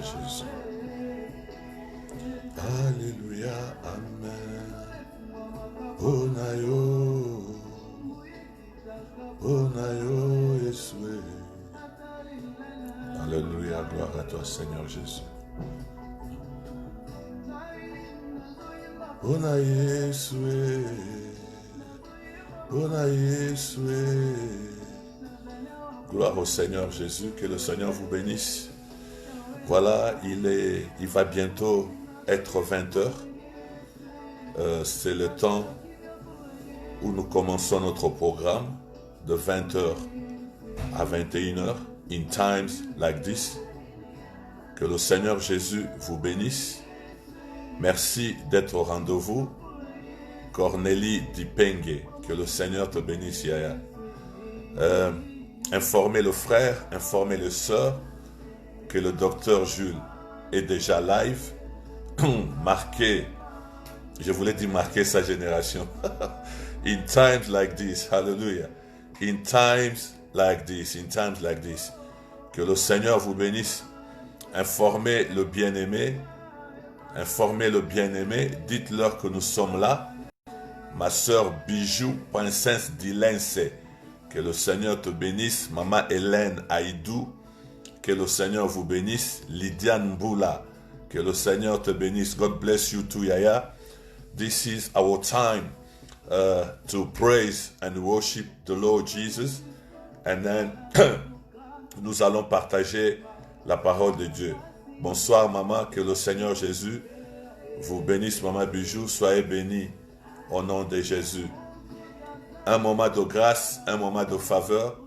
Jésus. Alléluia, Amen. Bonayo, Bonayo, Yeshua. Alléluia, gloire à toi, Seigneur Jésus. Bona Yeshua, Bona Yeshua. Gloire au Seigneur Jésus, que le Seigneur vous bénisse. Voilà, il va bientôt être 20 heures. C'est le temps où nous commençons notre programme de 20 heures à 21 heures. In times like this. Que le Seigneur Jésus vous bénisse. Merci d'être au rendez-vous. Cornélie Dipenge, que le Seigneur te bénisse, Yaya. Informez le frère, informez les sœurs que le docteur Jules est déjà live. Marquez, je voulais dire marquer sa génération. In times like this, hallelujah. In times like this, in times like this. Que le Seigneur vous bénisse. Informez le bien-aimé. Informez le bien-aimé. Dites-leur que nous sommes là. Ma sœur Bijou, princesse d'Ilense. Que le Seigneur te bénisse. Maman Hélène Aïdou. Que le Seigneur vous bénisse. Lydiane Boula. Que le Seigneur te bénisse. God bless you too, Yaya. This is our time to praise and worship the Lord Jesus. And then, nous allons partager la parole de Dieu. Bonsoir, maman. Que le Seigneur Jésus vous bénisse, maman Bijou. Soyez bénis au nom de Jésus. Un moment de grâce, un moment de faveur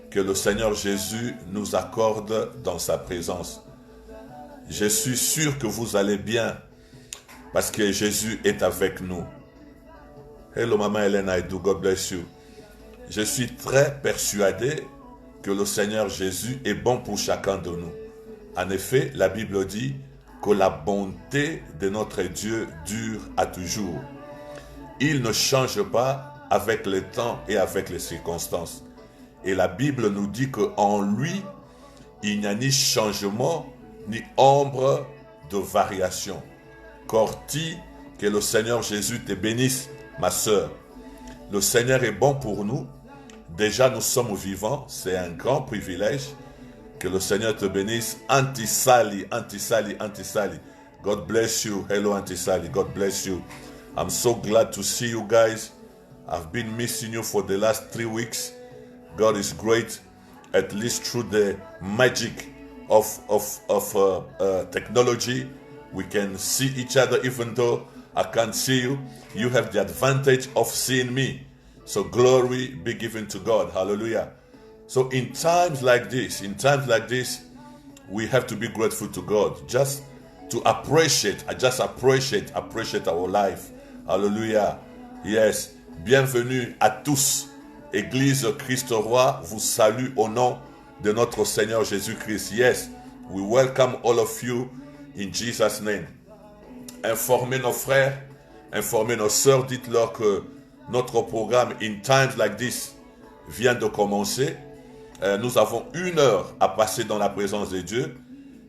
que le Seigneur Jésus nous accorde dans sa présence. Je suis sûr que vous allez bien parce que Jésus est avec nous. Hello, maman Hélène Aïdou, God bless you. Je suis très persuadé que le Seigneur Jésus est bon pour chacun de nous. En effet, la Bible dit que la bonté de notre Dieu dure à toujours. Il ne change pas avec le temps et avec les circonstances. Et la Bible nous dit qu'en lui, il n'y a ni changement, ni ombre de variation. Corti, que le Seigneur Jésus te bénisse, ma sœur. Le Seigneur est bon pour nous. Déjà, nous sommes vivants. C'est un grand privilège. Que le Seigneur te bénisse. Anti-Sally, Anti-Sally, Anti-Sally. God bless you. Hello, Anti-Sally. God bless you. I'm so glad to see you guys. I've been missing you for the last 3 weeks. God is great. At least through the magic of technology, we can see each other even though I can't see you. You have the advantage of seeing me. So glory be given to God. Hallelujah. So in times like this, we have to be grateful to God. Just to appreciate our life. Hallelujah. Yes. Bienvenue à tous. Église Christ Roi vous salue au nom de notre Seigneur Jésus-Christ. Yes. We welcome all of you in Jesus' name. Informez nos frères, informez nos sœurs, dites-leur que notre programme In Times Like This vient de commencer. Nous avons 1 heure à passer dans la présence de Dieu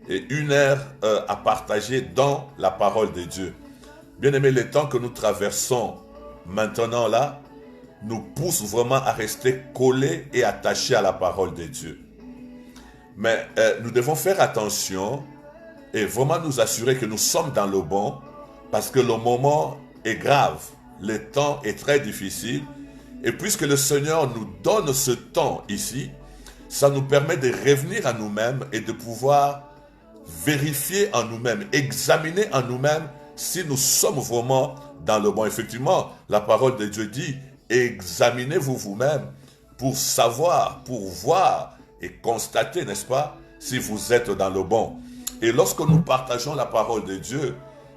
et 1 heure à partager dans la parole de Dieu. Bien-aimés, le temps que nous traversons maintenant là, nous pousse vraiment à rester collés et attachés à la parole de Dieu. Mais nous devons faire attention et vraiment nous assurer que nous sommes dans le bon parce que le moment est grave, le temps est très difficile et puisque le Seigneur nous donne ce temps ici, ça nous permet de revenir à nous-mêmes et de pouvoir vérifier en nous-mêmes, examiner en nous-mêmes si nous sommes vraiment dans le bon. Effectivement, la parole de Dieu dit, examinez-vous vous-même pour savoir, pour voir et constater, n'est-ce pas, si vous êtes dans le bon. Et lorsque nous partageons la parole de Dieu,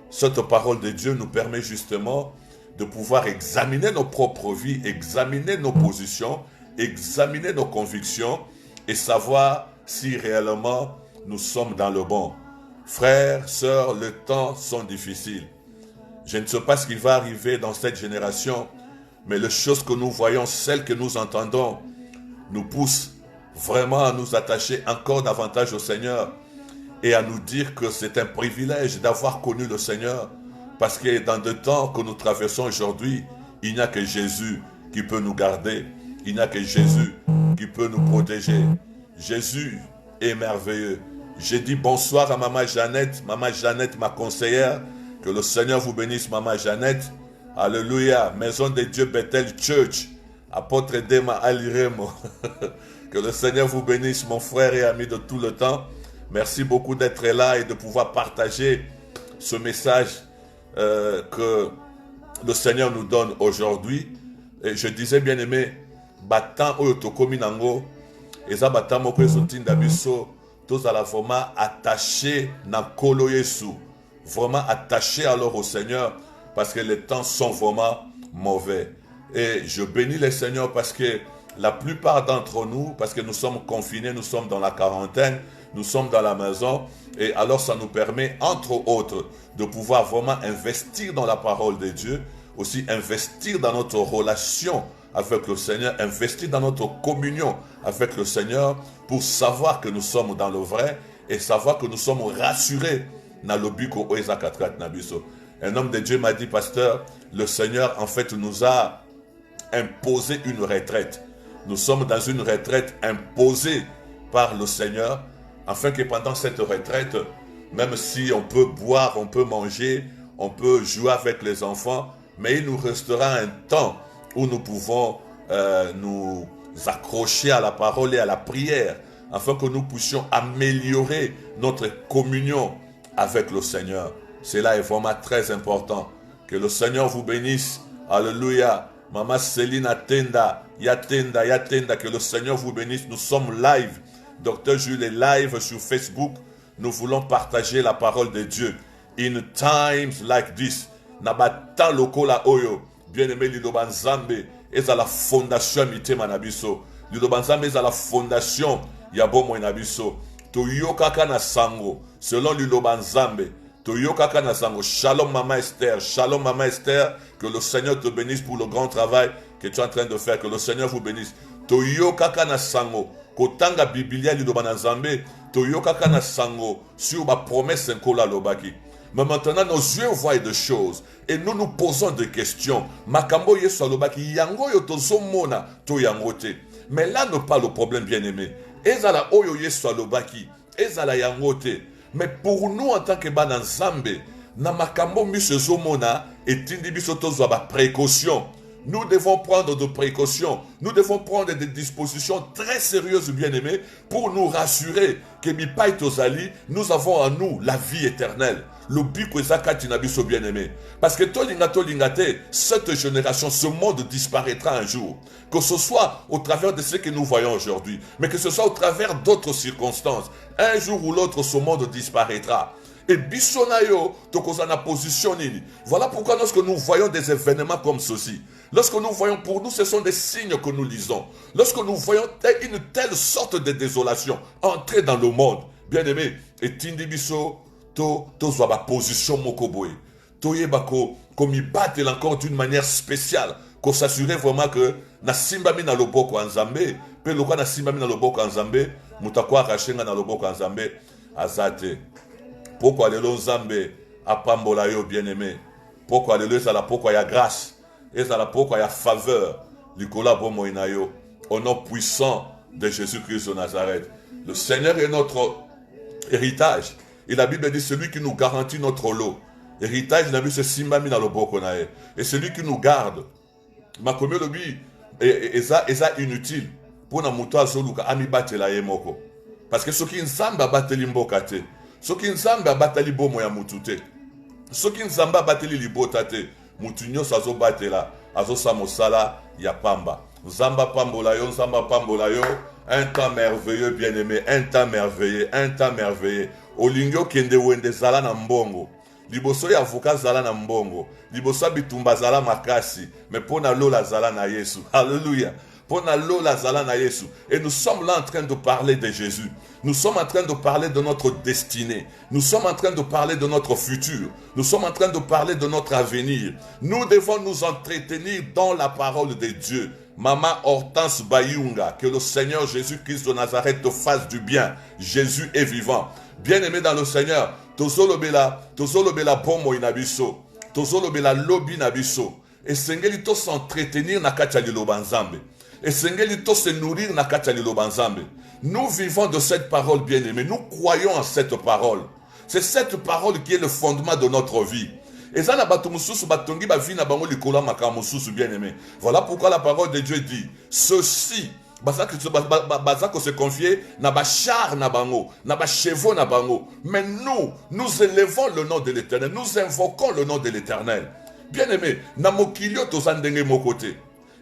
cette parole de Dieu nous permet justement de pouvoir examiner nos propres vies, examiner nos positions, examiner nos convictions et savoir si réellement nous sommes dans le bon. Frères, sœurs, les temps sont difficiles. Je ne sais pas ce qui va arriver dans cette génération, mais les choses que nous voyons, celles que nous entendons, nous poussent vraiment à nous attacher encore davantage au Seigneur et à nous dire que c'est un privilège d'avoir connu le Seigneur, parce que dans le temps que nous traversons aujourd'hui, il n'y a que Jésus qui peut nous garder, il n'y a que Jésus qui peut nous protéger. Jésus est merveilleux. J'ai dit bonsoir à Maman Jeannette, ma conseillère. Que le Seigneur vous bénisse, Maman Jeannette. Alléluia. Maison de Dieu Bethel Church. Apôtre Dema Aliremo. Que le Seigneur vous bénisse, mon frère et ami de tout le temps. Merci beaucoup d'être là et de pouvoir partager ce message que le Seigneur nous donne aujourd'hui. Et je disais, bien aimé, Batan Oyotokomi Nango, Eza Batan Moko Ezotinda Biso, tous à la vraiment attachés dans Kolo Yesu, vraiment attachés alors au Seigneur, parce que les temps sont vraiment mauvais. Et je bénis le Seigneur parce que la plupart d'entre nous, parce que nous sommes confinés, nous sommes dans la quarantaine, nous sommes dans la maison, et alors ça nous permet, entre autres, de pouvoir vraiment investir dans la parole de Dieu, aussi investir dans notre relation avec le Seigneur, investir dans notre communion avec le Seigneur pour savoir que nous sommes dans le vrai et savoir que nous sommes rassurés dans le biko oezakatrat nabiso. Un homme de Dieu m'a dit, pasteur, le Seigneur en fait nous a imposé une retraite. Nous sommes dans une retraite imposée par le Seigneur, afin que pendant cette retraite, même si on peut boire, on peut manger, on peut jouer avec les enfants, mais il nous restera un temps où nous pouvons nous accrocher à la parole et à la prière, afin que nous puissions améliorer notre communion avec le Seigneur. Cela est vraiment très important. Que le Seigneur vous bénisse. Alléluia. Maman Céline Atenda, Yatenda, que le Seigneur vous bénisse. Nous sommes live. Docteur Jules est live sur Facebook. Nous voulons partager la parole de Dieu. In times like this, Nabata Lokola Oyo, bien-aimé Liloban Zambe, est à la fondation Mitema Nabiso. Liloban Zambe est à la fondation Yabomo Nabiso. Toyoka Kana Sango, selon Liloban Zambe. Toyoka Kana Sango. Shalom Maman Esther, Shalom Maman Esther. Que le Seigneur te bénisse pour le grand travail que tu es en train de faire. Que le Seigneur vous bénisse. Toyoka Kana Sango. Kotanga Biblia Liloban Zambe. Toyoka Kana Sango. Sur ma promesse Nkola Lobaki. Mais maintenant, nos yeux voient des choses et nous nous posons des questions. Makambo yesu alobaki yango yo tozomona to yangote. Mais là n'est pas le problème, bien-aimé. Ezala oyo yesu alobaki, ezala yangote. Mais pour nous en tant que bana nzambe, na makambo miso zomona etindi biso tozwa ba précaution. Nous devons prendre de précautions. Nous devons prendre des dispositions très sérieuses, bien-aimés, pour nous rassurer que Mipai Tozali, nous avons en nous la vie éternelle. Le biko ezakati na biso bien-aimé. Parce que tolingate, cette génération, ce monde disparaîtra un jour. Que ce soit au travers de ce que nous voyons aujourd'hui, mais que ce soit au travers d'autres circonstances. Un jour ou l'autre, ce monde disparaîtra. Et bisonayo, tokozana position nini. Voilà pourquoi lorsque nous voyons des événements comme ceci, lorsque nous voyons, pour nous, ce sont des signes que nous lisons. Lorsque nous voyons une telle sorte de désolation entrer dans le monde, bien aimé, et tindibiso, to zwa position mokoboe. Toyebako, comme il battent encore d'une manière spéciale, qu'on s'assurait vraiment que na simbami na loboko anzambe, pe lokwa na simbami na loboko anzambe, mutakwa rashenga na loboko anzambe, azate. Pourquoi les Nzambe apambola yo bien-aimé? Pourquoi les ça la pourquoi il y a grâce? Et ça la pourquoi il y a faveur? Nicolas Bomoinayo, au nom puissant de Jésus-Christ de Nazareth. Le Seigneur est notre héritage. Et la Bible dit celui qui nous garantit notre lot. Héritage, n'a vu ce simbami dans le bokonae. Et celui qui nous garde. Ma commune le bi et ça inutile pour na muto azoluka ami batela yemoko. Parce que ce qui nzamba bateli mbokate. Soki nzambe abatali bomo ya mutu te. Soki nzambe abateli libota te. Mutu nyonso azobatela, azosa mosala ya pamba. Nzamba pambola yo, nzamba pambola yo. Un temps merveilleux, bien-aimé, un temps merveilleux, un temps merveilleux. Olingyo kende wende zala na mbongo. Liboso ya avoka zala na mbongo. Liboso bitumba zala makasi. Mais pona lola zala na Yesu. Alléluia. Pona lola zala na Yesu. Et nous sommes là en train de parler de Jésus. Nous sommes en train de parler de notre destinée. Nous sommes en train de parler de notre futur. Nous sommes en train de parler de notre avenir. Nous devons nous entretenir dans la parole de Dieu. Maman Hortense Bayunga, que le Seigneur Jésus-Christ de Nazareth te fasse du bien. Jésus est vivant. Bien-aimé dans le Seigneur, tozolobela bomo inabiso, tozolobela lobi nabiso. Et sengeli to s'entretenir na kati ya liloba Nzambe. Et sengeli to se nourrir na kati ya liloba Nzambe. Nous vivons de cette parole, bien-aimé. Nous croyons en cette parole. C'est cette parole qui est le fondement de notre vie. Et ça, bien-aimé. Voilà pourquoi la parole de Dieu dit, ceci, que se confier, na ba char na bango, na ba chevaux na bango. Mais nous élevons le nom de l'Éternel, nous invoquons le nom de l'Éternel. Bien-aimé, na mokilio tozandenge mokote.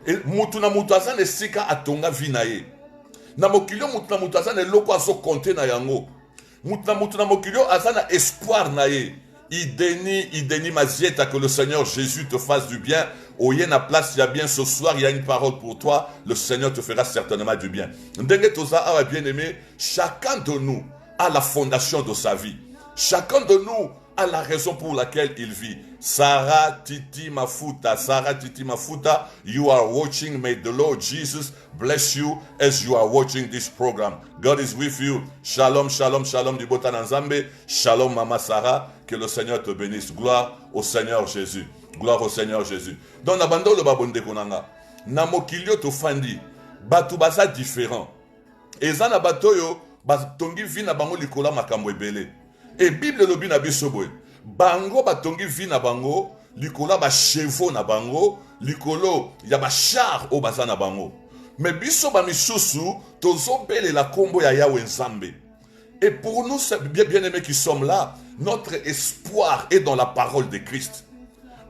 Et mutu na mutu azane sika atonga vinaye. Na mokilio mutu na mutu azane loko azo konte na yango. Mutu na mokilio azana espoir na ye. Ideni mazieta, que le Seigneur Jésus te fasse du bien. Oye na place, il y a bien ce soir, il y a une parole pour toi. Le Seigneur te fera certainement du bien. Ndenge toza awa bien-aimé, chacun de nous a la fondation de sa vie. Chacun de nous a la raison pour laquelle il vit. Sarah Titi Mafuta, you are watching. May the Lord Jesus bless you as you are watching this program. God is with you. Shalom, shalom, shalom du Botana Nzambe. Shalom, Mama Sarah. Que le Seigneur te bénisse. Gloire au Seigneur Jésus. Gloire au Seigneur Jésus. Donc, n'abandonne le babonde konanga. Namokilio to fandi. Batu baza différent. Et zana batoyo, batongi vi na bango likola makambo ebele. Et Bible lobi na biso boy. Bango batongi vi na bango, likola ba chevaux na bango, likolo ya ba char o baza na bango. Mais biso ba misusu tozo bele la kombo ya Yahweh Nzambe. Et pour nous, bien-aimés qui sommes là, notre espoir est dans la parole de Christ.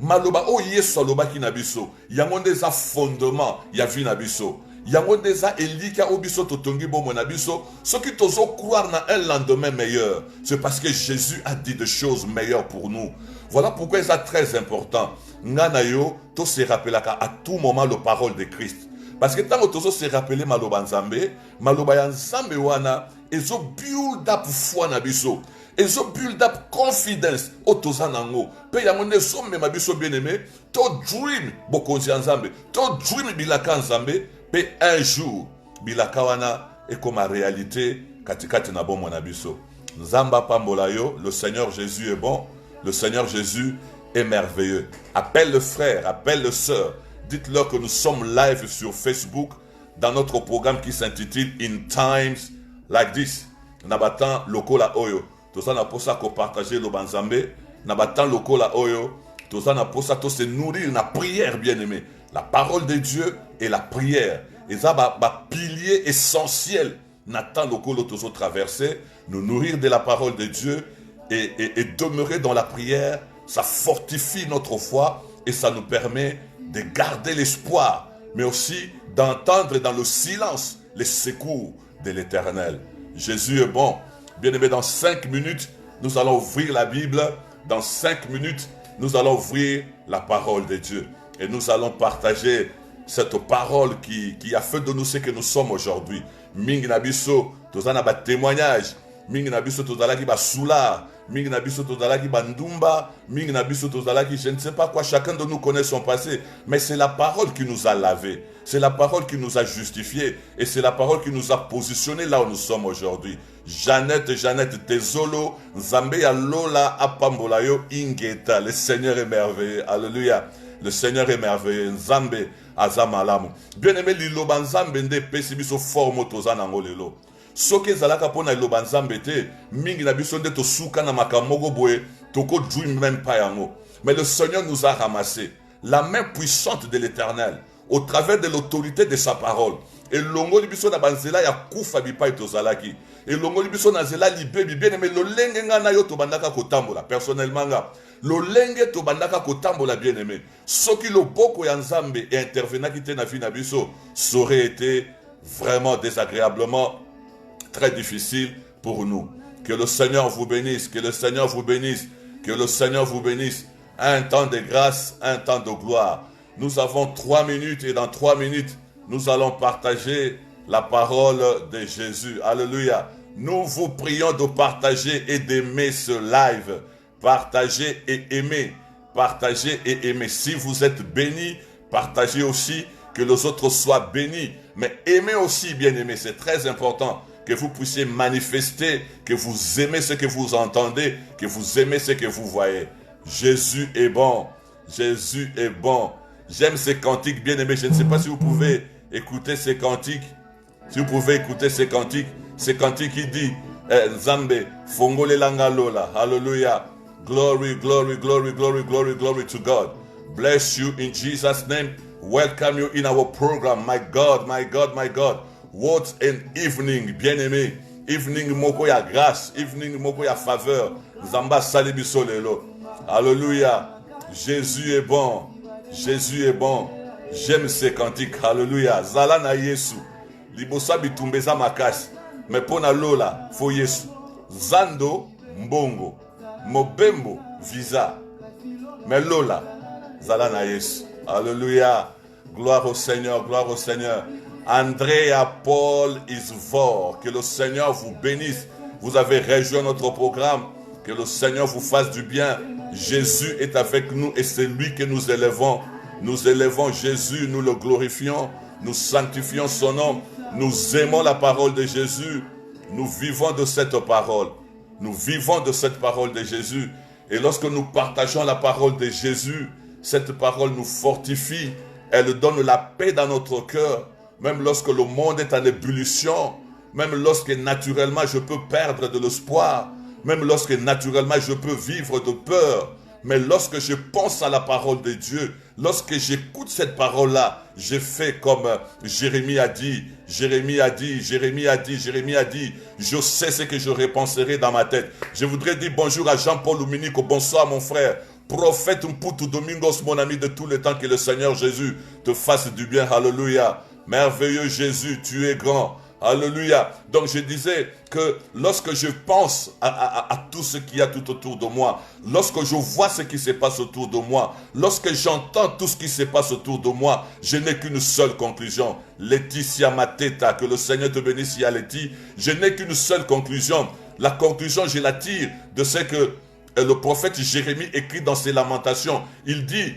Maloba o yeso loba ki na biso, yango ndeza fondement ya vi na biso. Yango ndeza elika o biso totongi bomo na biso, ce qui tozo croire na un lendemain meilleur, c'est parce que Jésus a dit des choses meilleures pour nous. Voilà pourquoi c'est très important. Ngana yo to se rappelaka à tout moment la parole de Christ. Parce que tant que tozo se rappeler maloba Nzambe, maloba ya Nzambe wana ezo build up foi na biso. Ezo build up confidence o toza nango. Pe yango ne somme ma biso bien-aimé, to dream bokonzi Nzambe, to dream bilaka Nzambe. Et un jour, bilaka wana est comme la réalité katikati na bon monabiso. Nzamba pambola yo, le Seigneur Jésus est bon, le Seigneur Jésus est merveilleux. Appelle le frère, appelle le sœur. Dites-leur que nous sommes live sur Facebook dans notre programme qui s'intitule In Times Like This. Nabatan lokola oyo. Toza na posa ko partager le banzambe. Nabatan lokola oyo. Toza na posa to se nourrir na prière bien-aimé. La parole de Dieu et la prière. Et ça va pilier essentiel. Nathan Lokolo Tozo traverser, nous nourrir de la parole de Dieu et demeurer dans la prière. Ça fortifie notre foi et ça nous permet de garder l'espoir, mais aussi d'entendre dans le silence les secours de l'Éternel. Jésus est bon. Bien-aimé, dans 5 minutes, nous allons ouvrir la Bible. Dans 5 minutes, nous allons ouvrir la parole de Dieu. Et nous allons partager cette parole qui a fait de nous ce que nous sommes aujourd'hui. Mingi nabiso, tozana ba témoignage. Mingi nabiso tozala ki ba soula. Mingi nabiso tozala ki ba ndumba. Mingi nabiso tozala ki je ne sais pas quoi. Chacun de nous connaît son passé. Mais c'est la parole qui nous a lavés. C'est la parole qui nous a justifiés. Et c'est la parole qui nous a positionnés là où nous sommes aujourd'hui. Jeannette, Tezolo, Nzambe ya Lola, Apambolayo, Ingeta. Le Seigneur est merveilleux. Alléluia. Le Seigneur est merveilleux. Nzambe azamalamu. Bien-aimé, liloba Nzambe nde pesi biso formo tozana ngolelo. Soki ezalaka pona liloba Nzambe te, mingi na biso nde tosuka na makamoko boye, toko dream même pas yango. Mais le Seigneur nous a ramassé. La main puissante de l'Éternel, au travers de l'autorité de sa parole. Et longo libiso na banzela ya kufa bipai tozalaki. Et longo libiso na zela libebi. Bien-aimé, lo lenge nga na yo tobandaka kotambola. Personnellement nga. Lo lenge to bandaka kotambola bien-aimé. Soki lo boko ya Nzambe et intervenant qui était na vie na biso, ça aurait été vraiment désagréablement très difficile pour nous. Que le Seigneur vous bénisse, que le Seigneur vous bénisse, que le Seigneur vous bénisse. Un temps de grâce, un temps de gloire. Nous avons 3 minutes et dans 3 minutes, nous allons partager la parole de Jésus. Alléluia. Nous vous prions de partager et d'aimer ce live. Partagez et aimez. Partagez et aimez. Si vous êtes bénis, partagez aussi que les autres soient bénis. Mais aimez aussi, bien-aimés, c'est très important que vous puissiez manifester, que vous aimez ce que vous entendez, que vous aimez ce que vous voyez. Jésus est bon. Jésus est bon. J'aime ces cantiques, bien-aimés. Je ne sais pas si vous pouvez écouter ces cantiques. Si vous pouvez écouter ces cantiques qui dit Nzambe, Fongole Langalola, Hallelujah. Glory, glory, glory, glory, glory, glory to God. Bless you in Jesus' name. Welcome you in our program. My God, my God, my God. What an evening, bien-aimé. Evening moko ya grâce, evening moko ya faveur. Zamba salibisolelo. Hallelujah. Jésus est bon. Jésus est bon. J'aime ces cantiques. Hallelujah. Zala na Yesu. Libosa bitumbeza makasi. Mais pona lola, fo Yesu. Zando, mbongo. Mobembo, visa. Mais lola, zala na Yesu. Alléluia. Gloire au Seigneur, gloire au Seigneur. Andrea Paul Isvor. Que le Seigneur vous bénisse. Vous avez rejoint notre programme. Que le Seigneur vous fasse du bien. Jésus est avec nous et c'est lui que nous élevons. Nous élevons Jésus, nous le glorifions. Nous sanctifions son nom. Nous aimons la parole de Jésus. Nous vivons de cette parole. Nous vivons de cette parole de Jésus. Et lorsque nous partageons la parole de Jésus, cette parole nous fortifie. Elle donne la paix dans notre cœur. Même lorsque le monde est en ébullition. Même lorsque naturellement je peux perdre de l'espoir. Même lorsque naturellement je peux vivre de peur. Mais lorsque je pense à la parole de Dieu, lorsque j'écoute cette parole-là, je fais comme Jérémie a dit, Jérémie a dit, Jérémie a dit, Jérémie a dit, je sais ce que je repenserai dans ma tête. Je voudrais dire bonjour à Jean-Paul Luminico, bonsoir mon frère. Prophète Mputu Domingos, mon ami de tout le temps, que le Seigneur Jésus te fasse du bien, alléluia. Merveilleux Jésus, tu es grand. Alléluia. Donc je disais que lorsque je pense à tout ce qu'il y a tout autour de moi, lorsque je vois ce qui se passe autour de moi, lorsque j'entends tout ce qui se passe autour de moi, je n'ai qu'une seule conclusion. Laetitia Mateta, que le Seigneur te bénisse, Yaleti. Je n'ai qu'une seule conclusion. La conclusion, je la tire de ce que le prophète Jérémie écrit dans ses lamentations. Il dit,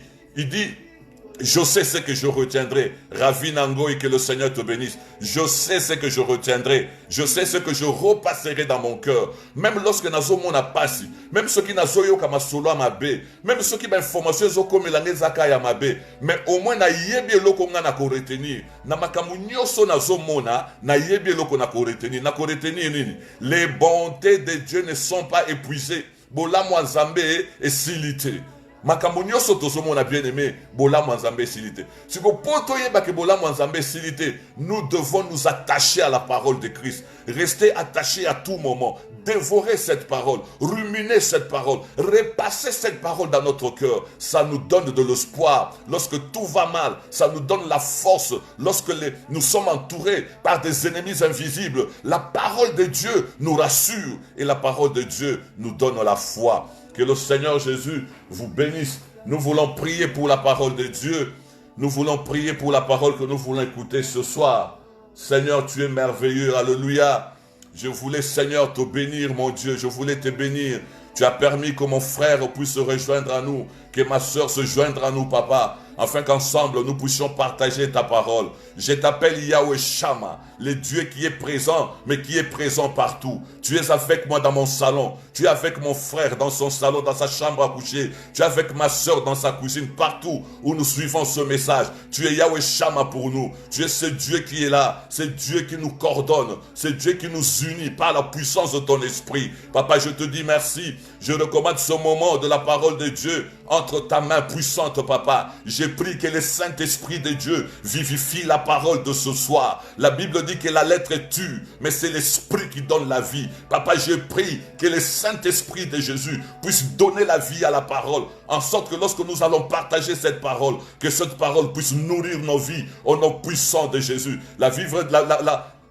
je sais ce que je retiendrai. Ravi Nango, et que le Seigneur te bénisse. Je sais ce que je retiendrai. Je sais ce que je repasserai dans mon cœur. Même lorsque nazo mona pasi, même ceux qui nazo yo kama solo mabe, même ceux qui information zo comme la nezaka ya mabe, mais au moins na yebi eloko nga na ko retenir. Na makamu nyoso nazo mona, na yebi eloko na ko retenir. Na ko retenir nini? Les bontés de Dieu ne sont pas épuisées. Bola Nzambe est silité. Makambo nyonso tozomona bien aimé, bola Nzambe silité. Si vous pouvez que bola Nzambe silité, nous devons nous attacher à la parole de Christ. Rester attachés à tout moment. Dévorer cette parole, ruminer cette parole, repasser cette parole dans notre cœur. Ça nous donne de l'espoir. Lorsque tout va mal, ça nous donne la force. Lorsque nous sommes entourés par des ennemis invisibles, la parole de Dieu nous rassure et la parole de Dieu nous donne la foi. Que le Seigneur Jésus vous bénisse. Nous voulons prier pour la parole de Dieu. Nous voulons prier pour la parole que nous voulons écouter ce soir. Seigneur, tu es merveilleux. Alléluia. Je voulais, Seigneur, te bénir, mon Dieu. Je voulais te bénir. Tu as permis que mon frère puisse se rejoindre à nous, que ma soeur se joindre à nous, papa, afin qu'ensemble nous puissions partager ta parole. Je t'appelle Yahweh Shammah, le Dieu qui est présent, mais qui est présent partout. Tu es avec moi dans mon salon. Tu es avec mon frère dans son salon, dans sa chambre à coucher. Tu es avec ma soeur dans sa cuisine, partout où nous suivons ce message. Tu es Yahweh Shammah pour nous. Tu es ce Dieu qui est là. Ce Dieu qui nous coordonne. Ce Dieu qui nous unit par la puissance de ton esprit. Papa, je te dis merci. Je recommande ce moment de la parole de Dieu entre ta main puissante, papa. J'ai pris que le Saint-Esprit de Dieu vivifie la parole de ce soir. La Bible dit que la lettre tue, mais c'est l'Esprit qui donne la vie. Papa, j'ai pris que le Saint-Esprit de Jésus puisse donner la vie à la parole, en sorte que lorsque nous allons partager cette parole, que cette parole puisse nourrir nos vies au nom puissant de Jésus.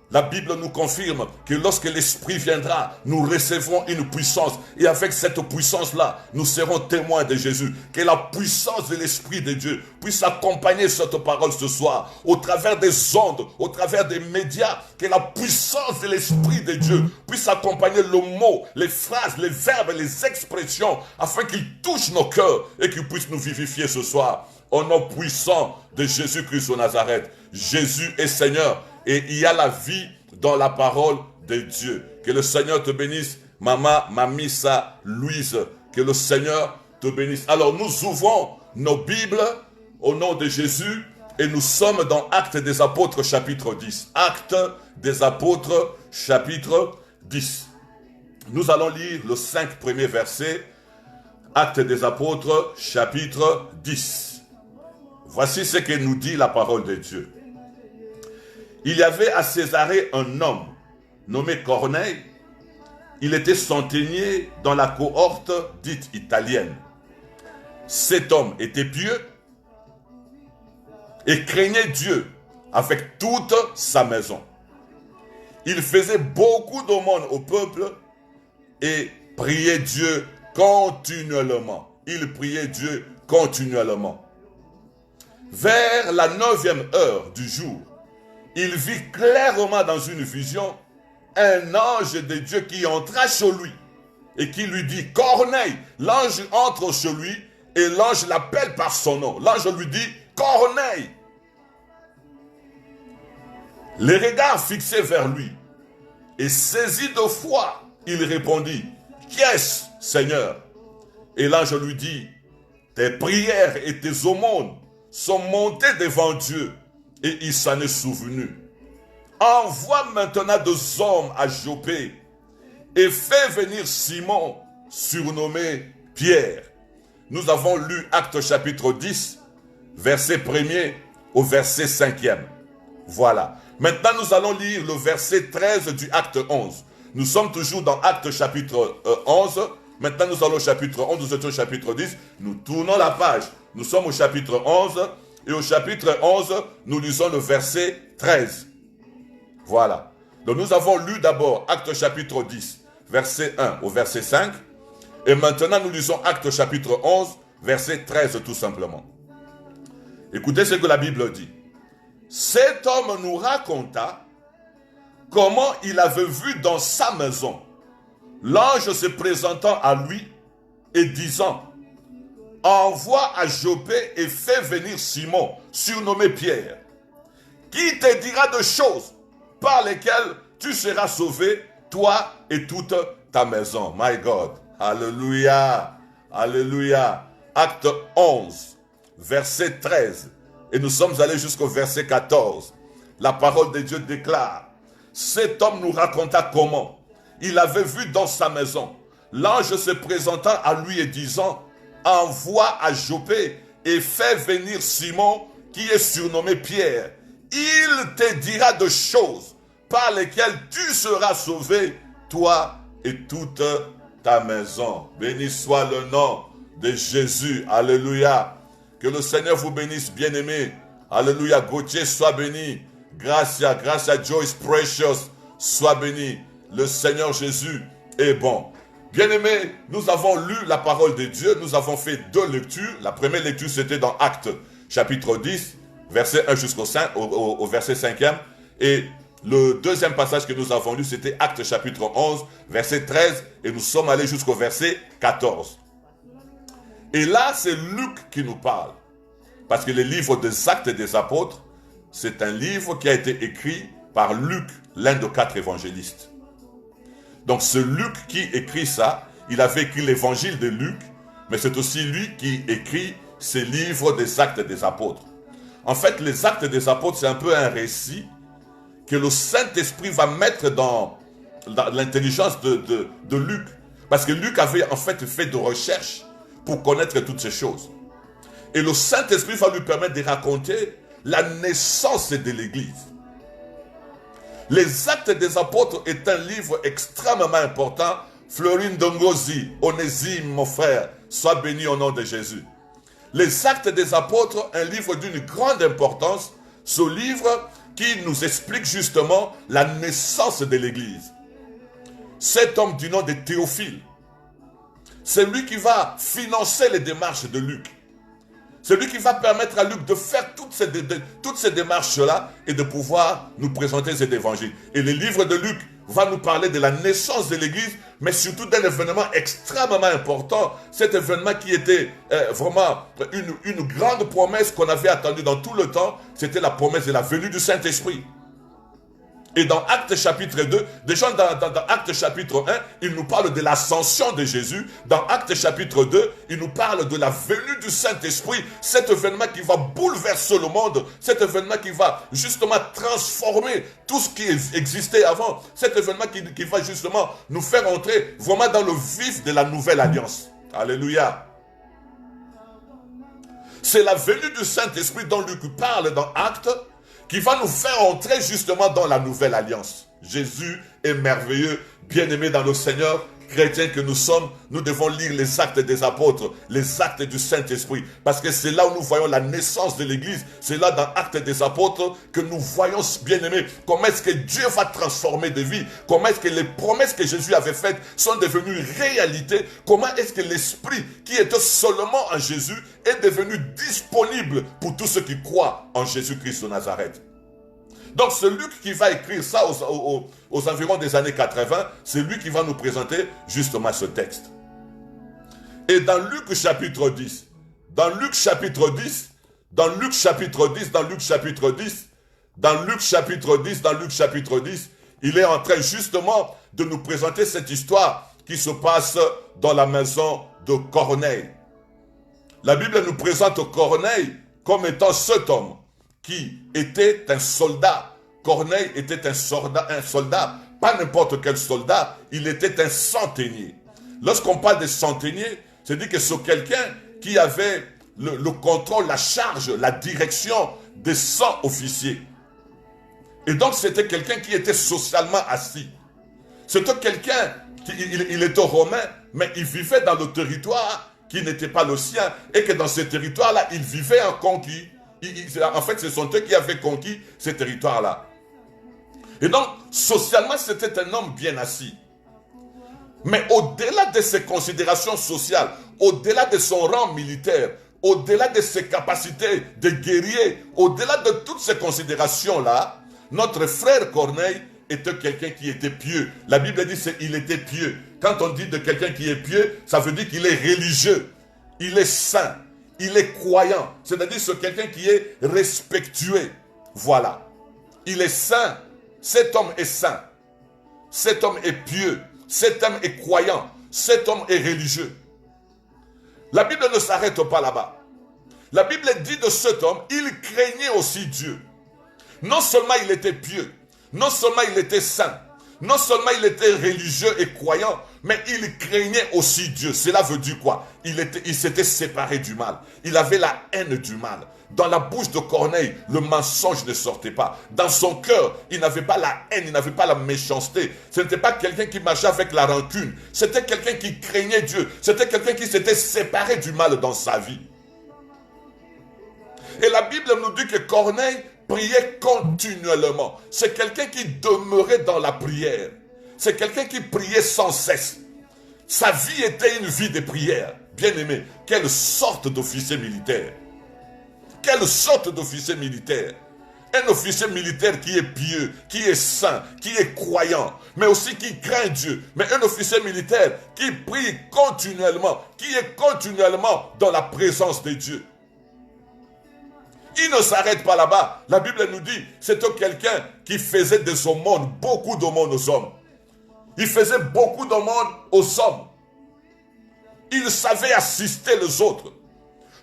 La Bible nous confirme que lorsque l'Esprit viendra, nous recevrons une puissance. Et avec cette puissance-là, nous serons témoins de Jésus. Que la puissance de l'Esprit de Dieu puisse accompagner cette parole ce soir. Au travers des ondes, au travers des médias. Que la puissance de l'Esprit de Dieu puisse accompagner le mot, les phrases, les verbes, les expressions. Afin qu'il touche nos cœurs et qu'il puisse nous vivifier ce soir. au nom puissant de Jésus-Christ de Nazareth. Jésus est Seigneur et il y a la vie dans la parole de Dieu. Que le Seigneur te bénisse, Maman Mamissa Louise. Que le Seigneur te bénisse. Alors nous ouvrons nos Bibles au nom de Jésus et nous sommes dans Actes des Apôtres chapitre 10. Actes des Apôtres chapitre 10. Nous allons lire le 5 premiers versets. Actes des Apôtres chapitre 10. Voici ce que nous dit la parole de Dieu. Il y avait à Césarée un homme nommé Corneille. Il était centenier dans la cohorte dite italienne. Cet homme était pieux et craignait Dieu avec toute sa maison. Il faisait beaucoup d'aumônes au peuple et priait Dieu continuellement. Il priait Dieu continuellement. Vers la 9e heure du jour, il vit clairement dans une vision un ange de Dieu qui entra chez lui et qui lui dit « Corneille !» L'ange entre chez lui et l'ange l'appelle par son nom. L'ange lui dit « Corneille !» Les regards fixés vers lui et saisi de foi, il répondit « Qu'est-ce, Seigneur ?» Et l'ange lui dit « Tes prières et tes aumônes sont montées devant Dieu et il s'en est souvenu. Envoie maintenant 2 hommes à Joppé et fais venir Simon, surnommé Pierre. » Nous avons lu Actes chapitre 10, verset 1er au verset 5e. Voilà. Maintenant, nous allons lire le verset 13 du acte 11. Nous sommes toujours dans Actes chapitre 11. Maintenant, nous allons au chapitre 11, nous étions au chapitre 10. Nous tournons la page. Nous sommes au chapitre 11. Et au chapitre 11, nous lisons le verset 13. Voilà. Donc, nous avons lu d'abord Actes chapitre 10, verset 1 au verset 5. Et maintenant, nous lisons Actes chapitre 11, verset 13 tout simplement. Écoutez ce que la Bible dit. Cet homme nous raconta comment il avait vu dans sa maison l'ange se présentant à lui et disant « Envoie à Joppé et fais venir Simon, surnommé Pierre, qui te dira de choses par lesquelles tu seras sauvé, toi et toute ta maison. » My God. Alléluia. Alléluia. Acte 11, verset 13. Et nous sommes allés jusqu'au verset 14. La parole de Dieu déclare, cet homme nous raconta comment il avait vu dans sa maison l'ange se présentant à lui et disant, envoie à Joppé et fais venir Simon qui est surnommé Pierre. Il te dira de choses par lesquelles tu seras sauvé, toi et toute ta maison. Béni soit le nom de Jésus. Alléluia. Que le Seigneur vous bénisse, bien-aimés. Alléluia. Gauthier, sois béni. Gracia, Joyce Precious, sois béni. Le Seigneur Jésus est bon. Bien-aimés, nous avons lu la parole de Dieu. Nous avons fait 2 lectures. La première lecture, c'était dans Actes, chapitre 10, verset 1 au verset 5e. Et le deuxième passage que nous avons lu, c'était Actes, chapitre 11, verset 13. Et nous sommes allés jusqu'au verset 14. Et là, c'est Luc qui nous parle. Parce que le livre des Actes des Apôtres, c'est un livre qui a été écrit par Luc, l'un des 4 évangélistes. Donc c'est Luc qui écrit ça. Il avait écrit l'évangile de Luc, mais c'est aussi lui qui écrit ces livres des Actes des Apôtres. En fait, les Actes des Apôtres, c'est un peu un récit que le Saint-Esprit va mettre dans l'intelligence de Luc. Parce que Luc avait en fait de recherches pour connaître toutes ces choses. Et le Saint-Esprit va lui permettre de raconter la naissance de l'Église. Les Actes des Apôtres est un livre extrêmement important. Florine Dongozi, Onésime, mon frère, sois béni au nom de Jésus. Les Actes des Apôtres, un livre d'une grande importance. Ce livre qui nous explique justement la naissance de l'Église. Cet homme du nom de Théophile, c'est lui qui va financer les démarches de Luc. C'est lui qui va permettre à Luc de faire toutes ces démarches-là et de pouvoir nous présenter cet évangile. Et le livre de Luc va nous parler de la naissance de l'Église, mais surtout d'un événement extrêmement important. Cet événement qui était vraiment une grande promesse qu'on avait attendue dans tout le temps, c'était la promesse de la venue du Saint-Esprit. Et dans Actes chapitre 2, déjà dans Actes chapitre 1, il nous parle de l'ascension de Jésus. Dans Actes chapitre 2, il nous parle de la venue du Saint-Esprit. Cet événement qui va bouleverser le monde. Cet événement qui va justement transformer tout ce qui existait avant. Cet événement qui va justement nous faire entrer vraiment dans le vif de la nouvelle alliance. Alléluia. C'est la venue du Saint-Esprit dont Luc parle dans Actes, qui va nous faire entrer justement dans la nouvelle alliance. Jésus est merveilleux, bien-aimé dans le Seigneur, chrétiens que nous sommes, nous devons lire les actes des apôtres, les actes du Saint-Esprit, parce que c'est là où nous voyons la naissance de l'Église, c'est là dans Actes des apôtres que nous voyons, bien-aimés, comment est-ce que Dieu va transformer des vies, comment est-ce que les promesses que Jésus avait faites sont devenues réalité, comment est-ce que l'Esprit qui était seulement en Jésus est devenu disponible pour tous ceux qui croient en Jésus-Christ de Nazareth. Donc c'est Luc qui va écrire ça aux environs des années 80, c'est lui qui va nous présenter justement ce texte. Et dans Luc chapitre 10, dans Luc chapitre 10, dans Luc chapitre 10, dans Luc chapitre 10, dans Luc chapitre 10, dans Luc chapitre 10, il est en train justement de nous présenter cette histoire qui se passe dans la maison de Corneille. La Bible nous présente Corneille comme étant cet homme qui était un soldat. Corneille était un soldat, pas n'importe quel soldat, il était un centenier. Lorsqu'on parle de centenier, c'est dit que c'est quelqu'un qui avait le contrôle, la charge, la direction de 100 officiers. Et donc c'était quelqu'un qui était socialement assis. C'était quelqu'un, il était romain, mais il vivait dans le territoire qui n'était pas le sien, et que dans ce territoire-là, il vivait en conquis. En fait, ce sont eux qui avaient conquis ces territoires-là. Et donc, socialement, c'était un homme bien assis. Mais au-delà de ses considérations sociales, au-delà de son rang militaire, au-delà de ses capacités de guerrier, au-delà de toutes ces considérations-là, notre frère Corneille était quelqu'un qui était pieux. La Bible dit qu'il était pieux. Quand on dit de quelqu'un qui est pieux, ça veut dire qu'il est religieux, il est saint. Il est croyant, c'est-à-dire c'est quelqu'un qui est respectueux. Voilà. Il est saint. Cet homme est saint. Cet homme est pieux. Cet homme est croyant. Cet homme est religieux. La Bible ne s'arrête pas là-bas. La Bible dit de cet homme, il craignait aussi Dieu. Non seulement il était pieux, non seulement il était saint, non seulement il était religieux et croyant, mais il craignait aussi Dieu. Cela veut dire quoi? Il s'était séparé du mal. Il avait la haine du mal. Dans la bouche de Corneille, le mensonge ne sortait pas. Dans son cœur, il n'avait pas la haine, il n'avait pas la méchanceté. Ce n'était pas quelqu'un qui marchait avec la rancune. C'était quelqu'un qui craignait Dieu. C'était quelqu'un qui s'était séparé du mal dans sa vie. Et la Bible nous dit que Corneille priait continuellement. C'est quelqu'un qui demeurait dans la prière. C'est quelqu'un qui priait sans cesse. Sa vie était une vie de prière. Bien aimé, quelle sorte d'officier militaire? Quelle sorte d'officier militaire? Un officier militaire qui est pieux, qui est saint, qui est croyant, mais aussi qui craint Dieu. Mais un officier militaire qui prie continuellement, qui est continuellement dans la présence de Dieu. Il ne s'arrête pas là-bas. La Bible nous dit, c'était quelqu'un qui faisait de aumônes, beaucoup d'aumônes aux hommes. Il faisait beaucoup d'aumônes aux hommes. Il savait assister les autres.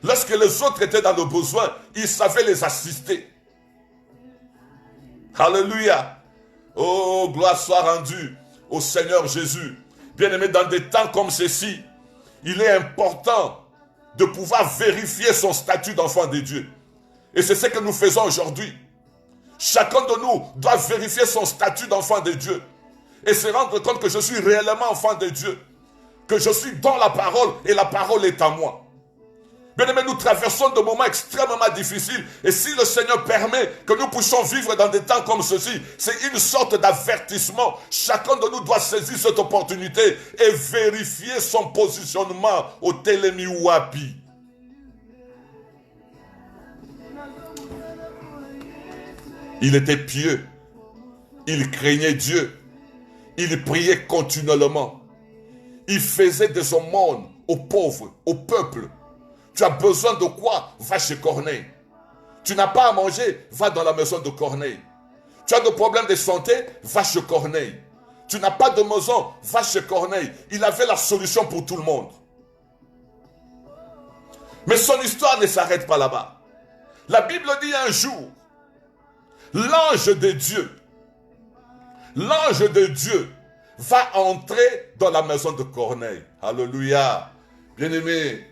Lorsque les autres étaient dans le besoin, il savait les assister. Alléluia. Oh, gloire soit rendue au Seigneur Jésus. Bien-aimé, dans des temps comme ceci, il est important de pouvoir vérifier son statut d'enfant de Dieu. Et c'est ce que nous faisons aujourd'hui. Chacun de nous doit vérifier son statut d'enfant de Dieu. Et se rendre compte que je suis réellement enfant de Dieu. Que je suis dans la parole et la parole est à moi. Bien-aimés, nous traversons des moments extrêmement difficiles. Et si le Seigneur permet que nous puissions vivre dans des temps comme ceci, c'est une sorte d'avertissement. Chacun de nous doit saisir cette opportunité et vérifier son positionnement au Télémi Ouapi. Il était pieux. Il craignait Dieu. Il priait continuellement. Il faisait des aumônes aux pauvres, au peuple. Tu as besoin de quoi? Va chez Corneille. Tu n'as pas à manger? Va dans la maison de Corneille. Tu as des problèmes de santé? Va chez Corneille. Tu n'as pas de maison? Va chez Corneille. Il avait la solution pour tout le monde. Mais son histoire ne s'arrête pas là-bas. La Bible dit un jour, l'ange de Dieu va entrer dans la maison de Corneille. Alléluia. Bien-aimé,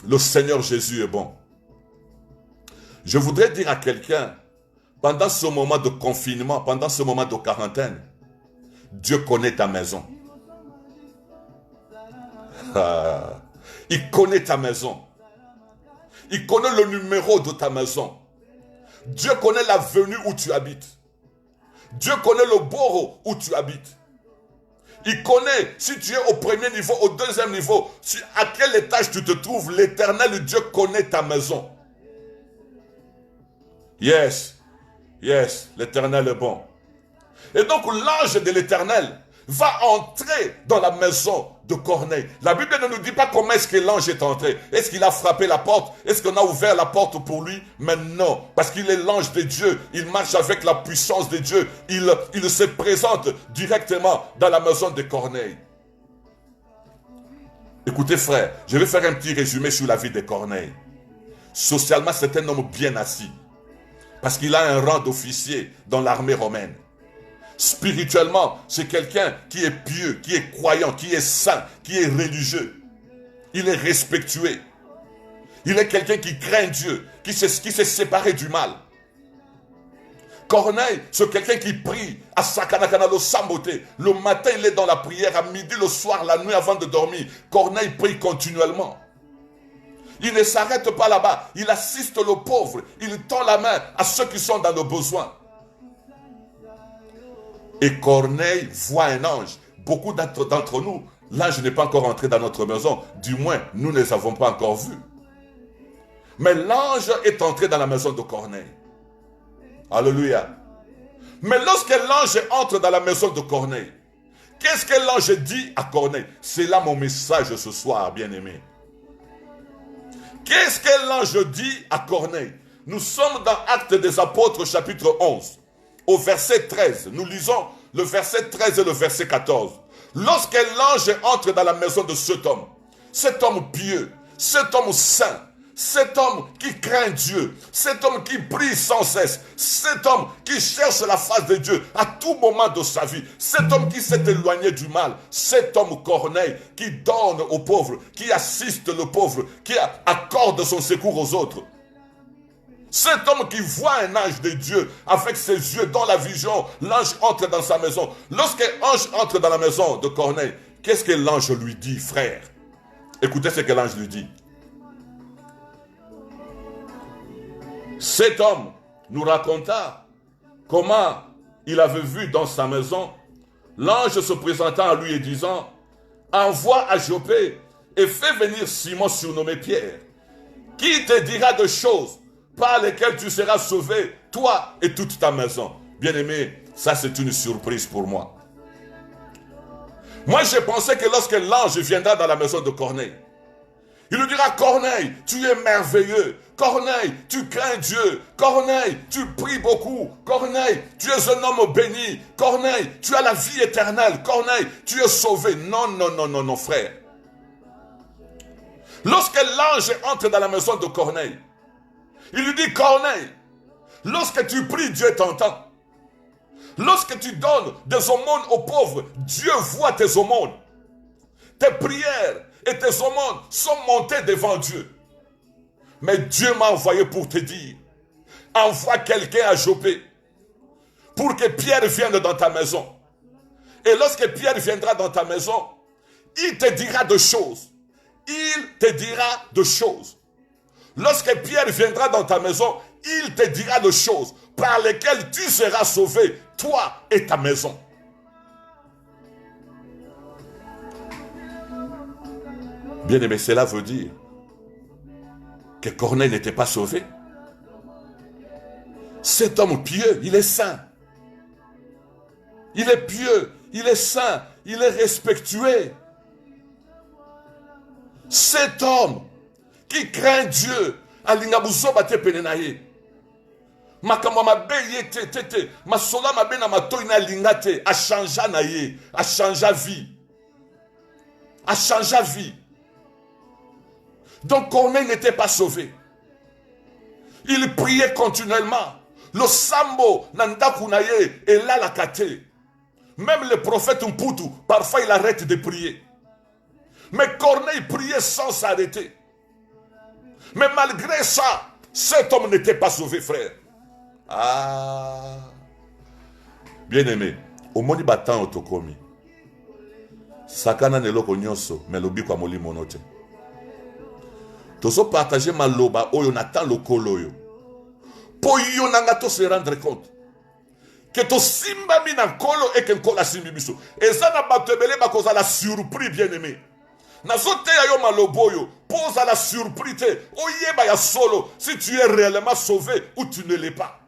le Seigneur Jésus est bon. Je voudrais dire à quelqu'un, pendant ce moment de confinement, pendant ce moment de quarantaine, Dieu connaît ta maison. Il connaît ta maison. Il connaît le numéro de ta maison. Dieu connaît l'avenue où tu habites. Dieu connaît le bourreau où tu habites. Il connaît si tu es au premier niveau, au deuxième niveau, à quel étage tu te trouves. L'Éternel Dieu connaît ta maison. Yes, l'Éternel est bon. Et donc l'ange de l'Éternel va entrer dans la maison de Corneille. La Bible ne nous dit pas comment est-ce que l'ange est entré. Est-ce qu'il a frappé la porte? Est-ce qu'on a ouvert la porte pour lui? Mais non, parce qu'il est l'ange de Dieu. Il marche avec la puissance de Dieu. Il se présente directement dans la maison de Corneille. Écoutez frère, je vais faire un petit résumé sur la vie de Corneille. Socialement, c'est un homme bien assis. Parce qu'il a un rang d'officier dans l'armée romaine. Spirituellement, c'est quelqu'un qui est pieux, qui est croyant, qui est saint, qui est religieux. Il est respectué. Il est quelqu'un qui craint Dieu, qui s'est séparé du mal. Corneille, c'est quelqu'un qui prie à Sakanakana le Samboté. Le matin, il est dans la prière, à midi, le soir, la nuit avant de dormir. Corneille prie continuellement. Il ne s'arrête pas là-bas. Il assiste le pauvre. Il tend la main à ceux qui sont dans le besoin. Et Corneille voit un ange. Beaucoup d'entre nous, l'ange n'est pas encore entré dans notre maison. Du moins, nous ne les avons pas encore vus. Mais l'ange est entré dans la maison de Corneille. Alléluia. Mais lorsque l'ange entre dans la maison de Corneille, qu'est-ce que l'ange dit à Corneille? C'est là mon message ce soir, bien-aimé. Qu'est-ce que l'ange dit à Corneille? Nous sommes dans Actes des Apôtres chapitre 11. Au verset 13, nous lisons le verset 13 et le verset 14. Lorsque l'ange entre dans la maison de cet homme pieux, cet homme saint, cet homme qui craint Dieu, cet homme qui prie sans cesse, cet homme qui cherche la face de Dieu à tout moment de sa vie, cet homme qui s'est éloigné du mal, cet homme Corneille qui donne aux pauvres, qui assiste le pauvre, qui accorde son secours aux autres. Cet homme qui voit un ange de Dieu avec ses yeux dans la vision, l'ange entre dans sa maison. Lorsque l'ange entre dans la maison de Corneille, qu'est-ce que l'ange lui dit, frère? Écoutez ce que l'ange lui dit. Cet homme nous raconta comment il avait vu dans sa maison l'ange se présentant à lui et disant: envoie à Joppé et fais venir Simon surnommé Pierre, qui te dira de choses par lesquelles tu seras sauvé, toi et toute ta maison. Bien-aimé, ça c'est une surprise pour moi. Moi j'ai pensé que lorsque l'ange viendra dans la maison de Corneille, il lui dira: Corneille, tu es merveilleux. Corneille, tu crains Dieu. Corneille, tu pries beaucoup. Corneille, tu es un homme béni. Corneille, tu as la vie éternelle. Corneille, tu es sauvé. Non, frère. Lorsque l'ange entre dans la maison de Corneille, il lui dit: Corneille, lorsque tu pries, Dieu t'entend. Lorsque tu donnes des aumônes aux pauvres, Dieu voit tes aumônes. Tes prières et tes aumônes sont montées devant Dieu. Mais Dieu m'a envoyé pour te dire: envoie quelqu'un à Joppé pour que Pierre vienne dans ta maison. Et lorsque Pierre viendra dans ta maison, il te dira de choses. Il te dira de choses. Lorsque Pierre viendra dans ta maison, il te dira de choses par lesquelles tu seras sauvé, toi et ta maison. Bien-aimé, cela veut dire que Corneille n'était pas sauvé. Cet homme pieux, il est saint. Il est pieux, il est saint, il est respectueux. Cet homme qui craint Dieu, alinga buzoba te penenaye. Makamba mabe ye te masola mabe na matoi na linga te, a changé na ye, a changé vie. A changé vie. Donc Corneille n'était pas sauvé. Il priait continuellement. Le sambo nandaku na ye et là la kate. Même le prophète Mputu, parfois il arrête de prier. Mais Corneille priait sans s'arrêter. Mais malgré ça, cet homme n'était pas sauvé, frère. Ah. Bien-aimé, au moni batan otokomi. Sakana neloko nyonso, mais lobi kwa moli monote. Tozo partager maloba oyo natan lokolo yo. Po yo nanga to se rendre compte que to simba mi na kolo et que nkola simbi biso. Eza na batebele bakoza la surpris, bien-aimé. Nazote ya yo maloboyo, pose à la surprise, oyeba ya solo, si tu es réellement sauvé ou tu ne l'es pas.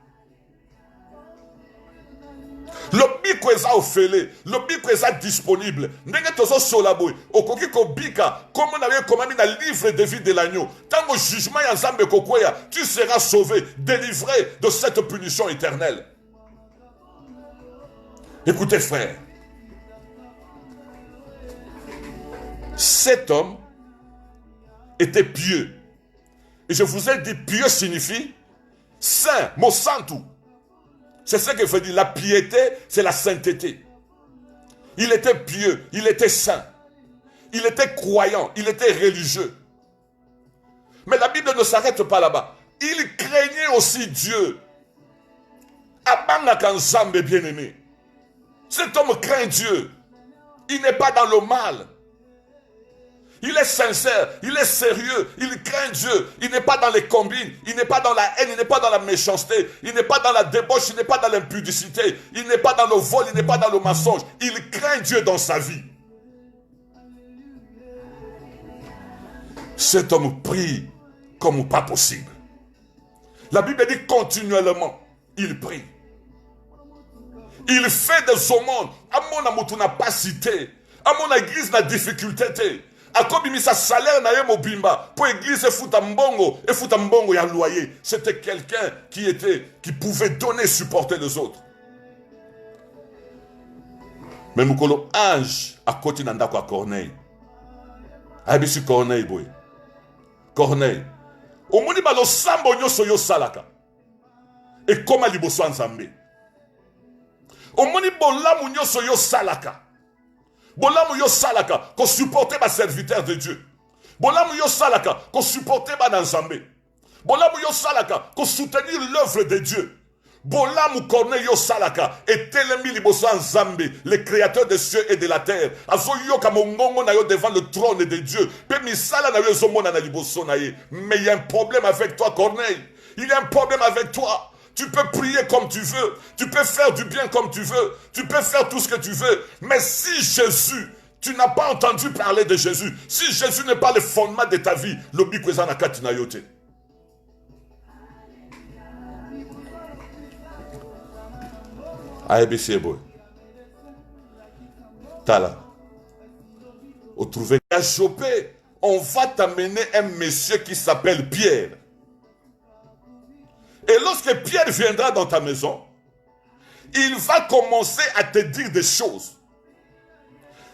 Le biko eza ofele, le biko eza disponible. Ndenge tozo solaboy, okoki ko bika, comme on avait commandé dans le livre de vie de l'agneau. Tant au jugement ya Nzambe kokoya, tu seras sauvé, délivré de cette punition éternelle. Écoutez, frère. Cet homme était pieux. Et je vous ai dit, pieux signifie saint, mot santu. C'est ce que veut dire. La piété, c'est la sainteté. Il était pieux, il était saint. Il était croyant, il était religieux. Mais la Bible ne s'arrête pas là-bas. Il craignait aussi Dieu. Abanga Nzambe bien-aimé. Cet homme craint Dieu. Il n'est pas dans le mal. Il est sincère, il est sérieux, il craint Dieu, il n'est pas dans les combines, il n'est pas dans la haine, il n'est pas dans la méchanceté, il n'est pas dans la débauche, il n'est pas dans l'impudicité, il n'est pas dans le vol, il n'est pas dans le mensonge, il craint Dieu dans sa vie. Cet homme prie comme pas possible. La Bible dit continuellement, il prie. Il fait des aumônes, à mon amour, n'a pas cité, à mon église, n'a difficulté. Akobimisa salaire na ye mobimba pour église futa mbongo et futa mbongo ya loyer. C'était quelqu'un qui pouvait donner, supporter les autres. Mais mukolo ange à côté nanda kwa Corneille. Abisi Corneille boy. Corneille. Omoni ba lo sambo nyoso yo salaka. Et koma liboso Nzambe. Omoni bolamu nyoso yo salaka. Bolamu yo salaka ko supporter ma serviteur de Dieu. Bolamu yo salaka ko supporter ma Nzambe. Bolamu yo salaka ko soutenir l'œuvre de Dieu. Bolamu Corneille yo salaka et telemi liboso Nzambe, le créateur des cieux et de la terre. Azo yo ka mongongo na yo devant le trône de Dieu. Pe misala na yo zomona na liboso na ye. Mais il y a un problème avec toi Corneille. Il y a un problème avec toi. Tu peux prier comme tu veux, tu peux faire du bien comme tu veux, tu peux faire tout ce que tu veux. Mais si Jésus, tu n'as pas entendu parler de Jésus, si Jésus n'est pas le fondement de ta vie, l'obi kwezana katina yote. ABC boy. Tala. Au trouver à Jopé, on va t'amener un monsieur qui s'appelle Pierre. Et lorsque Pierre viendra dans ta maison, il va commencer à te dire des choses.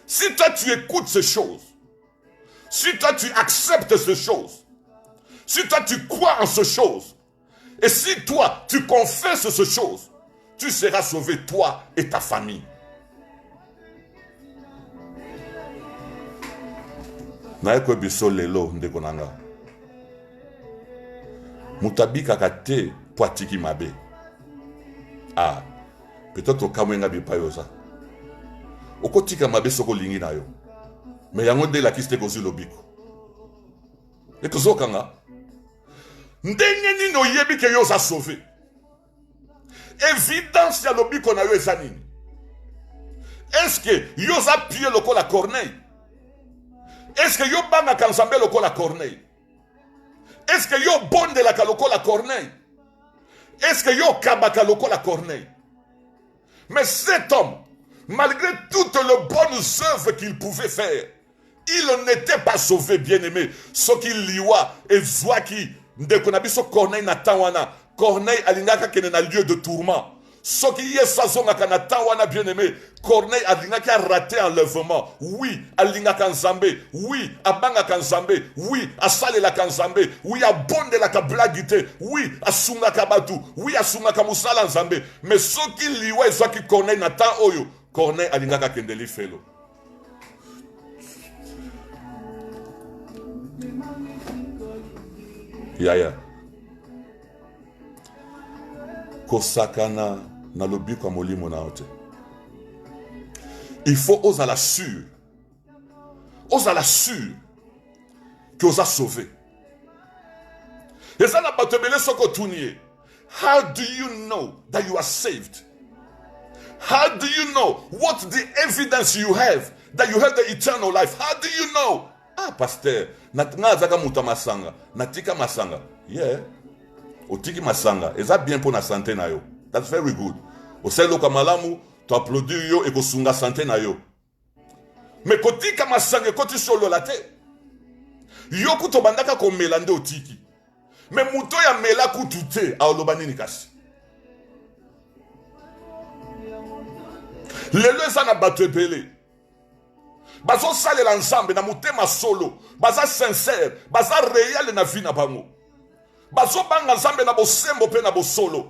Si toi tu écoutes ces choses, si toi tu acceptes ces choses, si toi tu crois en ces choses, et si toi tu confesses ces choses, tu seras sauvé, toi et ta famille. Naeko biso lelo ndekonanga. Mutabika kate poatiki mabe. Ah, peut-être au kamwenga bipayosa. Okotika mabe soko lingi na yo. Mais yango de la kiste kozi lobiko. Et kozokanga. Ndenge nini oyebi ke yo za sauvé. Évidence ya lobiko na yo ezanini. Est-ce que yo za pied lokola Corneille? Est-ce que yo banga kansambe lokola Corneille? Est-ce que yo bonde la kaloko la Corneille? Est-ce que yo kabaka loko la Corneille? Mais cet homme, malgré toutes les bonnes œuvres qu'il pouvait faire, il n'était pas sauvé, bien-aimé. Ce qu'il liwa et Zwaki, Ndekonabiso Corneille Natawana, Corneille alingaka kene na lieu de tourment. Ce qui est sazonga Natawana, bien-aimé, Corneille alingaka raté enlèvement. Oui, alingaka Nzambe. Oui, abanga Nzambe. Oui, asale la Nzambe. Oui, abonde la kablagite. Oui, asunga kabatu. Oui, asunga kamusala Nzambe. Mais ce qui liwa et Zwaki Corneille Natan Oyo, Corneille alingaka kendeli felo. Yaya kosakana na lobi kwa molimo na ote. Il faut oser la sûr que osa sauver. Et ça n'a pas te mêler ce que tu. How do you know that you are saved? How do you know what the evidence you have that you have the eternal life? How do you know? Ah, pasteur, natika muta masanga, natika masanga. Yeah. Otiki masanga, eza bien pour na santé na yo. That's very good. Oselo kamalamu, tu applaudis yo et kosunga santé na yo. Mais kotika masanga koti solo la te. Yo kuto bandaka ko melande otiki. Mais muto ya mela kutute a olobani nikasi. Lelo eza na bato ebele. Bazo sale l'ensemble na mutema solo. Baza sincère, baza réel na vie na bango. Bazo banga nzambe na bosembo pe na bosolo.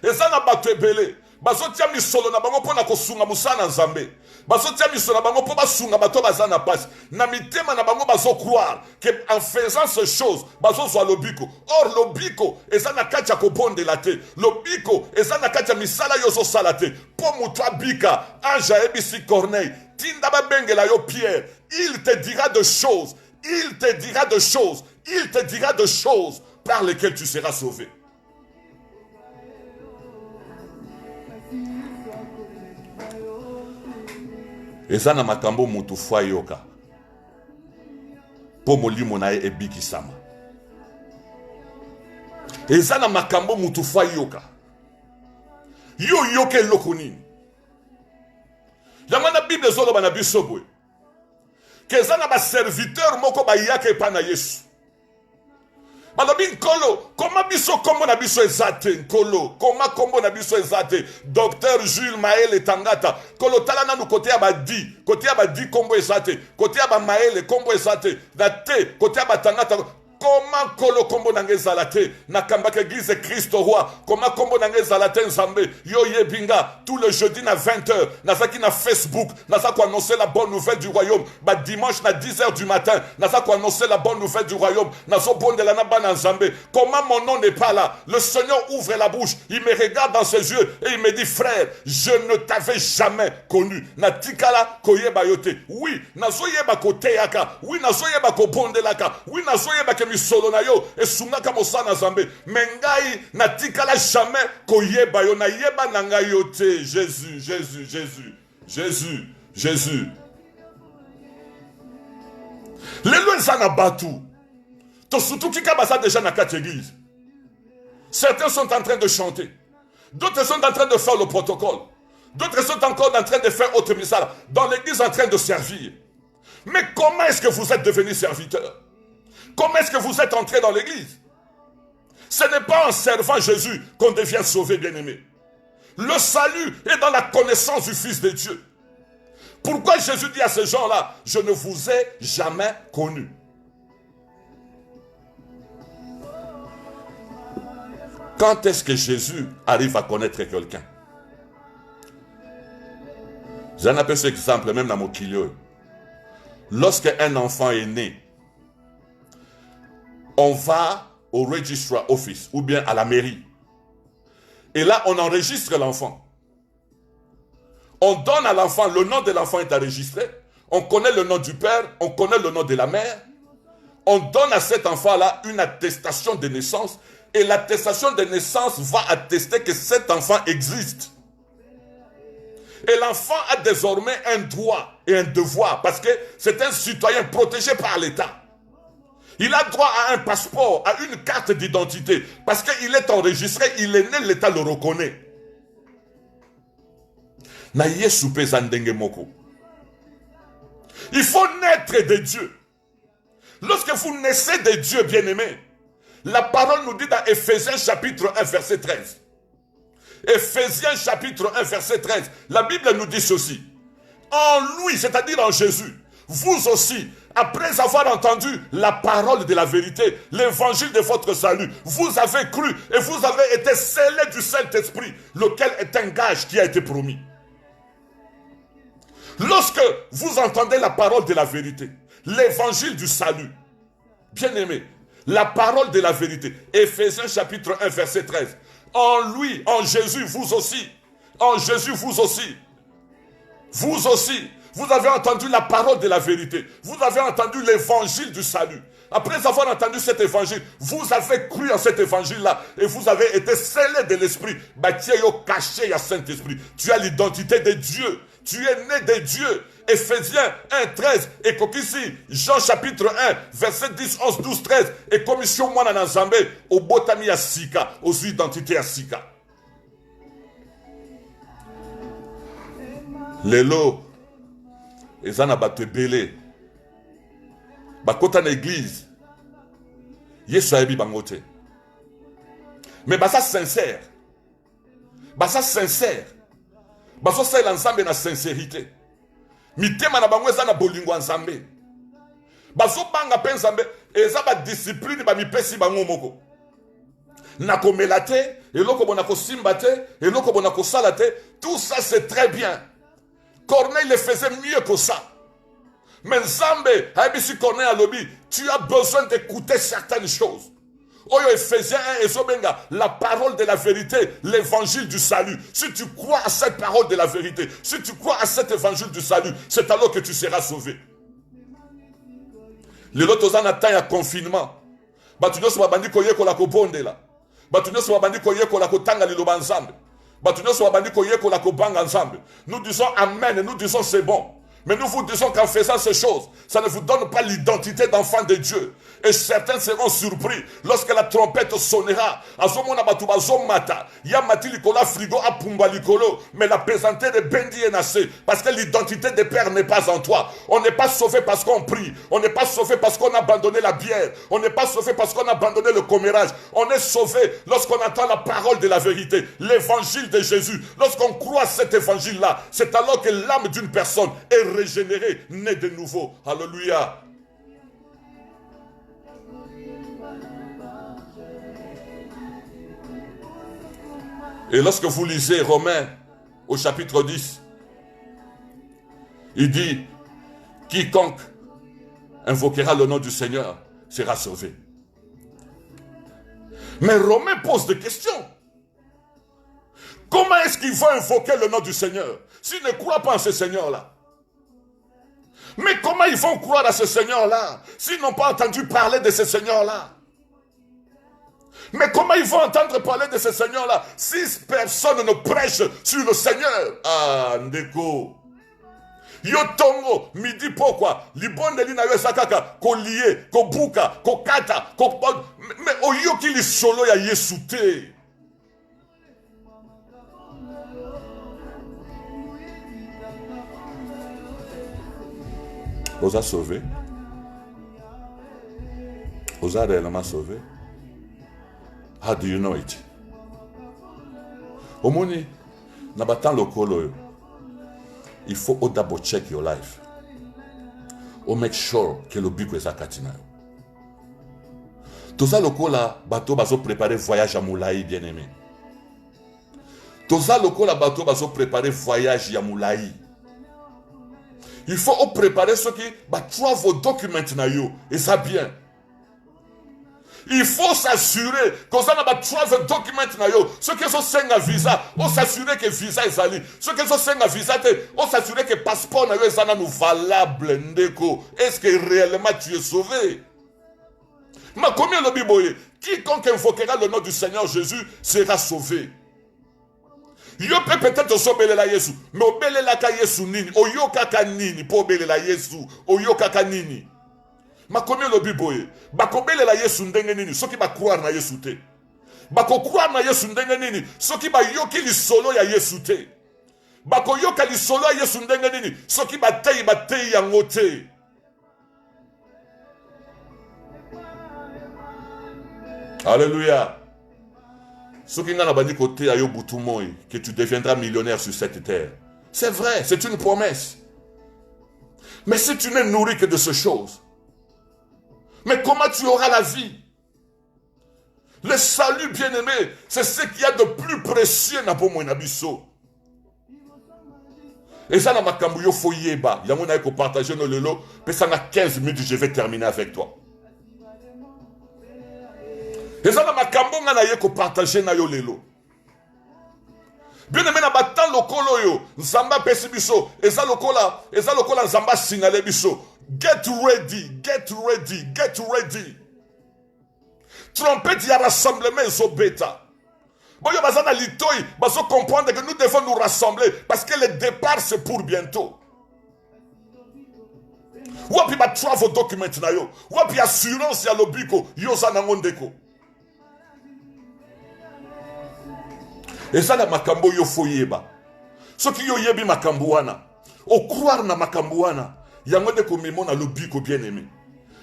Eza na bato ebele. Bazo tia misolo na bango po na kosunga musana nzambe. Bazo tia misolo na bango po basunga bato baza na pasi. Na mitema na bango bazo croire que en faisant ces choses, bazo zwa lobiko. Or lobiko eza na kati ya kobonde la te. Lobiko eza na kati ya misala yozo sala te. Po mutu abika, anja ebisi Corneille. Tinda ba bengela yo Pierre. Il te dira de choses. Il te dira de choses. Il te dira de choses par lesquelles tu seras sauvé. Eza na makambo mutu fwa yoka. Po molimo na e ebikisama. Eza na makambo mutu fwa yoka. Yo yoke eloko nini. Yango na Bible ezoloba na biso boye. Keza na ba serviteur moko ba yake pa na Yesu. Balobi nkolo, koma biso kombo na biso ezate nkolo, koma kombo na biso ezate. Docteur Jules Maël Tangata, kolo tala nanu kote ya badi kombo ezate, kote ya ba Maël kombo ezate, na te kote ya ba Tangata. Comment kolo kombo nange zalate na kambaka église Christ roi, comment kombo nange zalate nzambe yo yebinga tous les jeudis na 20h nazaki na Facebook nazaki annoncer la bonne nouvelle du royaume ba dimanche na 10h du matin nazaki annoncer la bonne nouvelle du royaume nazo bondela na bana nzambe. Comment mon nom n'est pas là? Le Seigneur ouvre la bouche, il me regarde dans ses yeux et il me dit frère, je ne t'avais jamais connu. Na tikala koyeba yote. Oui, nazo yeba kote yaka. Oui, nazo yeba ko bondelaka. Oui, nazo yeba ke solo na yo esungaka mosana zambe mengai natikala jamais koyeba yo na yeba na ngai yo te. Jésus. Lelo ezana batu to surtout kika basa déjà na quatre églises. Certains sont en train de chanter, d'autres sont en train de faire le protocole, d'autres sont encore en train de faire autre message dans l'église en train de servir. Mais comment est-ce que vous êtes devenus serviteurs? Comment est-ce que vous êtes entrés dans l'église? Ce n'est pas en servant Jésus qu'on devient sauvé, bien-aimé. Le salut est dans la connaissance du Fils de Dieu. Pourquoi Jésus dit à ces gens-là, je ne vous ai jamais connus? Quand est-ce que Jésus arrive à connaître quelqu'un? J'en appelle cet exemple même dans mon kilio. Lorsqu'un enfant est né, on va au registrar office ou bien à la mairie. Et là, on enregistre l'enfant. On donne à l'enfant, le nom de l'enfant est enregistré. On connaît le nom du père, on connaît le nom de la mère. On donne à cet enfant-là une attestation de naissance. Et l'attestation de naissance va attester que cet enfant existe. Et l'enfant a désormais un droit et un devoir parce que c'est un citoyen protégé par l'État. Il a droit à un passeport, à une carte d'identité. Parce qu'il est enregistré, il est né, l'État le reconnaît. Na Yesu pe zandenge moko. Il faut naître de Dieu. Lorsque vous naissez de Dieu, bien-aimé, la parole nous dit dans Ephésiens chapitre 1, verset 13. Ephésiens chapitre 1, verset 13. La Bible nous dit ceci. En lui, c'est-à-dire en Jésus, vous aussi, après avoir entendu la parole de la vérité, l'évangile de votre salut, vous avez cru et vous avez été scellés du Saint-Esprit, lequel est un gage qui a été promis. Lorsque vous entendez la parole de la vérité, l'évangile du salut, bien-aimé, la parole de la vérité, Ephésiens chapitre 1, verset 13, en lui, en Jésus, vous aussi, en Jésus, vous aussi, vous avez entendu la parole de la vérité, vous avez entendu l'évangile du salut. Après avoir entendu cet évangile, vous avez cru en cet évangile-là et vous avez été scellés de l'esprit. Tu es caché à Saint-Esprit. Tu as l'identité de Dieu. Tu es né de Dieu. Ephésiens 1, 13. Et comme ici, Jean chapitre 1, verset 10, 11, 12, 13. Et commission moi dans Nzambe, au botami à Sika, aux identités à Sika. Lelo, ezana batwe belé. Bakota na église. Yesu ayebi bangote. Mais basa sincère. Basa sincère. Baso sa l'ensemble na sincérité. Mitema na bango ezana bolingo nzambe. Baso banga pe nzambe eza ba discipline ba mipesi bango moko. Na komela te, eloko bona ko simba te, eloko bona ko sala te, tout ça c'est très bien. Corneille le faisait mieux que ça. Mais Nzambe, Haïbisi Corneille a lobby, tu as besoin d'écouter certaines choses. Oyo Ephésiens 1 et Sobenga, la parole de la vérité, l'évangile du salut. Si tu crois à cette parole de la vérité, si tu crois à cet évangile du salut, c'est alors que tu seras sauvé. Les autres en attendent un confinement. Batuno so bandi koye ko la ko bondela. Batuno so bandi koye ko la ko tanga liloba nzambe. Batuno so bandi koye ko la ko banga nzambe. Nous disons amen et nous disons c'est bon. Mais nous vous disons qu'en faisant ces choses, ça ne vous donne pas l'identité d'enfant de Dieu. Et certains seront surpris lorsque la trompette sonnera. Mais la pesantée de Bendi est nassée. Parce que l'identité des pères n'est pas en toi. On n'est pas sauvé parce qu'on prie. On n'est pas sauvé parce qu'on a abandonné la bière. On n'est pas sauvé parce qu'on a abandonné le commérage. On est sauvé lorsqu'on entend la parole de la vérité. L'évangile de Jésus. Lorsqu'on croit à cet évangile-là, c'est alors que l'âme d'une personne est régénérée, née de nouveau. Alléluia. Et lorsque vous lisez Romains au chapitre 10, il dit, quiconque invoquera le nom du Seigneur sera sauvé. Mais Romains pose des questions. Comment est-ce qu'il va invoquer le nom du Seigneur s'il ne croit pas en ce Seigneur-là? Mais comment ils vont croire à ce Seigneur-là s'ils n'ont pas entendu parler de ce Seigneur-là? Mais comment ils vont entendre parler de ce Seigneur-là si personne ne prêche sur le Seigneur? Ah, Ndeko. Yotongo, midi pourquoi? Libonde lina yo sakaka, ko lié, ko buka, ko kata, ko... Mais oyoki li solo ya yesute. Osa sauvé? Osa réellement sauvé? How do you know it? Omoni, nabatan lokolo, il faut double check your life. O make sure que le biko est katina. Tout ça lokola, bateau baso préparer voyage à Moulaï, bien aimé. Tout ça lokola, bateau baso préparer voyage à Moulaï. Il faut préparer ce qui trouver vos documents na yo et ça bien. Il faut s'assurer que ça n'a pas travel document na yo. Ce que sont un visa, on s'assurer que visa est allé. Ce que sont un visa, on s'assurer que passeport na yo est valable ndeko. Est-ce que réellement tu es sauvé? Mais combien le Bible, quiconque invoquera le nom du Seigneur Jésus sera sauvé. Yo peut peut-être sobele la Yesu, mais obele la ka Yesu nini, oyoka ka nini, po obele la Yesu, oyoka ka nini. makomi lobi boye bakobelela Yesu ndenge nini soki ba croire na Yesu te bako croire na Yesu ndenge nini soki ba yoki lisolo ya Yesu te bako yoka lisolo ya Yesu ndenge nini soki batei yango te. Alléluia. Soki nga na bandi kote ayo butu moi que tu deviendras millionnaire sur cette terre, c'est vrai, c'est une promesse. Mais si tu n'es nourri que de ces choses, mais comment tu auras la vie? Le salut, bien-aimé, c'est ce qu'il y a de plus précieux na po mo na biso. Et ça, na makambu yo foyeba, yango na ko partager no lelo, pe ça na 15 minutes je vais terminer avec toi. Et ça, na makambu nga na ye ko partager na yo lelo. Bien-aimé na batan lokolo yo, nzamba pesi biso, eza lokola nzamba signale biso. Get ready, get ready, get ready. Trompette, il y a rassemblement et bêta. Bon, il y a besoin de l'itoy, besoin de comprendre que nous devons nous rassembler parce que le départ c'est pour bientôt. Wapi ba travel document na yo, wapi assurance ya lobiko, yo sa na ngondeko. Et ça na makambo yo foyeba. Ce qui yo yebi makambo wana, au croire na makambo wana, yango ndeko mimo na lobiko bien-aimé.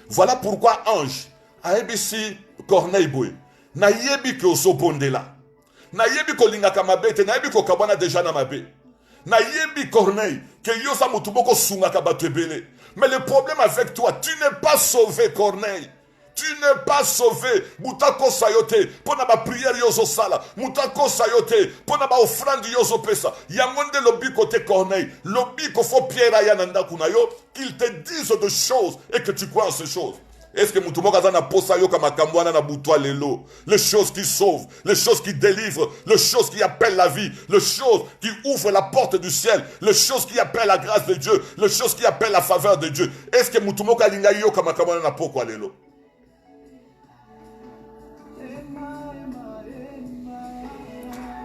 Voilà pourquoi ange a ebisi Corneille boy na yebi ke osobondela na yebi ko lingaka mabete na yebi ko kabana déjà na mabe na yebi Corneille que yo sa mutuboko sungaka bato ebele. Mais le problème avec toi, tu n'es pas sauvé Corneille. Tu n'es pas sauvé. Mutako sayote pona ba prière yozo sala mutako sayote pona ba offrande yozo pesa yangonde lobi côté Corneille lobi ko fo pierre ayana ndakuna yo qu'il te dise de choses et que tu crois en ces choses. Est-ce que Moutoumoko na posa yo kama kamwana na butwa lelo? Les choses qui sauvent, les choses qui délivrent, les choses qui appellent la vie, les choses qui ouvrent la porte du ciel, les choses qui appellent la grâce de Dieu, les choses qui appellent la faveur de Dieu. Est-ce que Moutoumoko linga yo kama kamwana na pokwa lelo?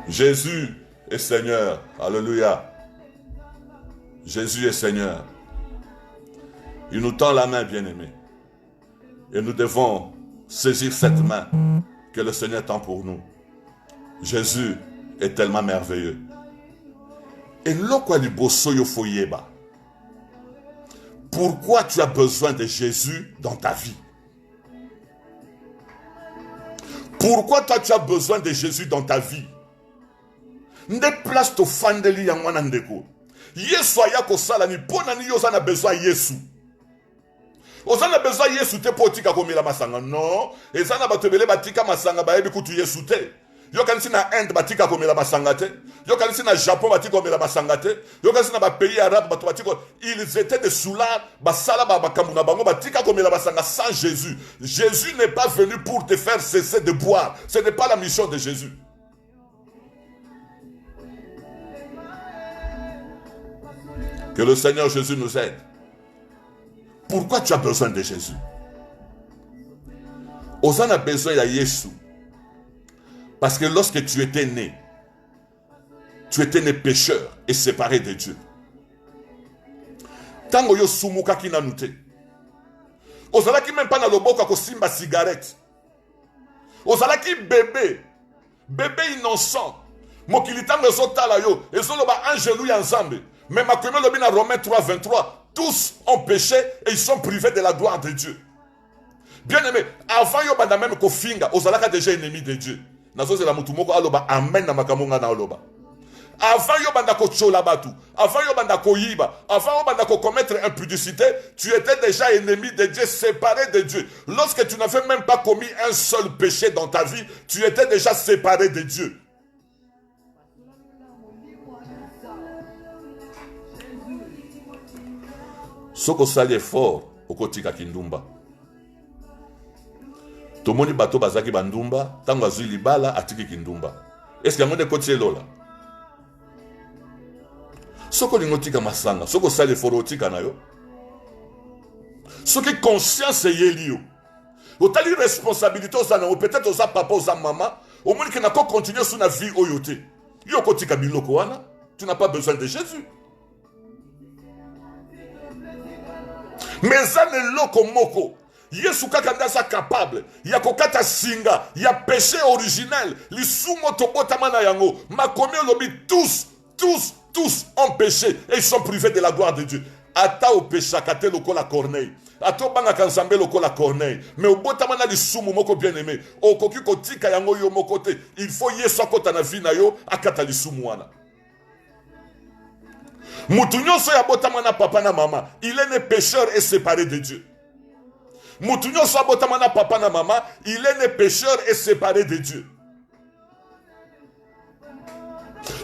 Jésus est Seigneur. Alléluia. Jésus est Seigneur. Il nous tend la main, bien-aimé. Et nous devons saisir cette main que le Seigneur tend pour nous. Jésus est tellement merveilleux. Et pourquoi tu as besoin de Jésus dans ta vie? Pourquoi toi tu as besoin de Jésus dans ta vie? Ne place to fandeli ya mwana ndeko. Yesu ayako sala ni pona ni yosa na besoin Yesu. Ozana besoin Yesu te potika komela masanga. Non. Ezana batebele batika masanga baebi kutu Yesu te. Yo kanisi na Inde batika komela masanga te. Yo kanisi na Japon batika komela masanga te. Yo kanisi na ba pays arabes batika. Ils étaient des soulards. Basala bakambu na bango batika komela masanga sans Jésus. Jésus n'est pas venu pour te faire cesser de boire. Ce n'est pas la mission de Jésus. Que le Seigneur Jésus nous aide. Pourquoi tu as besoin de Jésus? Ozan a besoin de Jésus. Parce que lorsque tu étais né pécheur et séparé de Dieu. Tango yo sumuka ki nanute. Ozala ki même pas na loboko ko simba cigarette. Ozala ki bébé innocent. Mokili tango zotala yo, ezoloba angelu ya nzambe. Mais ma commune le bina Romains 3:23, tous ont péché et ils sont privés de la gloire de Dieu. Bien aimé, avant yo banda même ko finga, ozalaka déjà ennemi de Dieu. Nazo zela mutu moko aloba amen na makamonga na oloba. Avant yo banda ko chola batu, avant yo banda ko yiba, avant yo banda ko commettre impudicité, tu étais déjà ennemi de Dieu, séparé de Dieu. Lorsque tu n'avais même pas commis un seul péché dans ta vie, tu étais déjà séparé de Dieu. Soko sali fort okotika kindumba. Tomoni bato bazaki bandumba, tango azui libala atiki kindumba. Est-ce qu'il y a de côté lola? Soko lingotika masanga, soko sali fort otika na yo. Soko conscience yeli yo. Otali responsabilité osana, ou peut-être osa papa osa maman, au moins que nako continuer sur la vie oyote. Yo kotika biloko wana, tu n'as pas besoin de Jésus. Mais ça ne loko moko. Yesu kaka ndasa capable. Ya kokata singa. Ya péché originel. Lisumo tobotama na yango. Makomi olobi tous ont péché. Et ils sont privés de la gloire de Dieu. Ata o péché kate lokola Corneille. Ato banga kanzambe lokola Corneille. Mais au botama na lisumu moko bien aimé. Okoki kotika yango yo moko te. Il faut yesu akota na vie na yo akata lisumu wana. Mutu nyonso ya botama na papa na mama, il est né pécheur et séparé de Dieu. Mutu nyonso ya botama na papa na mama, il est né pécheur et séparé de Dieu.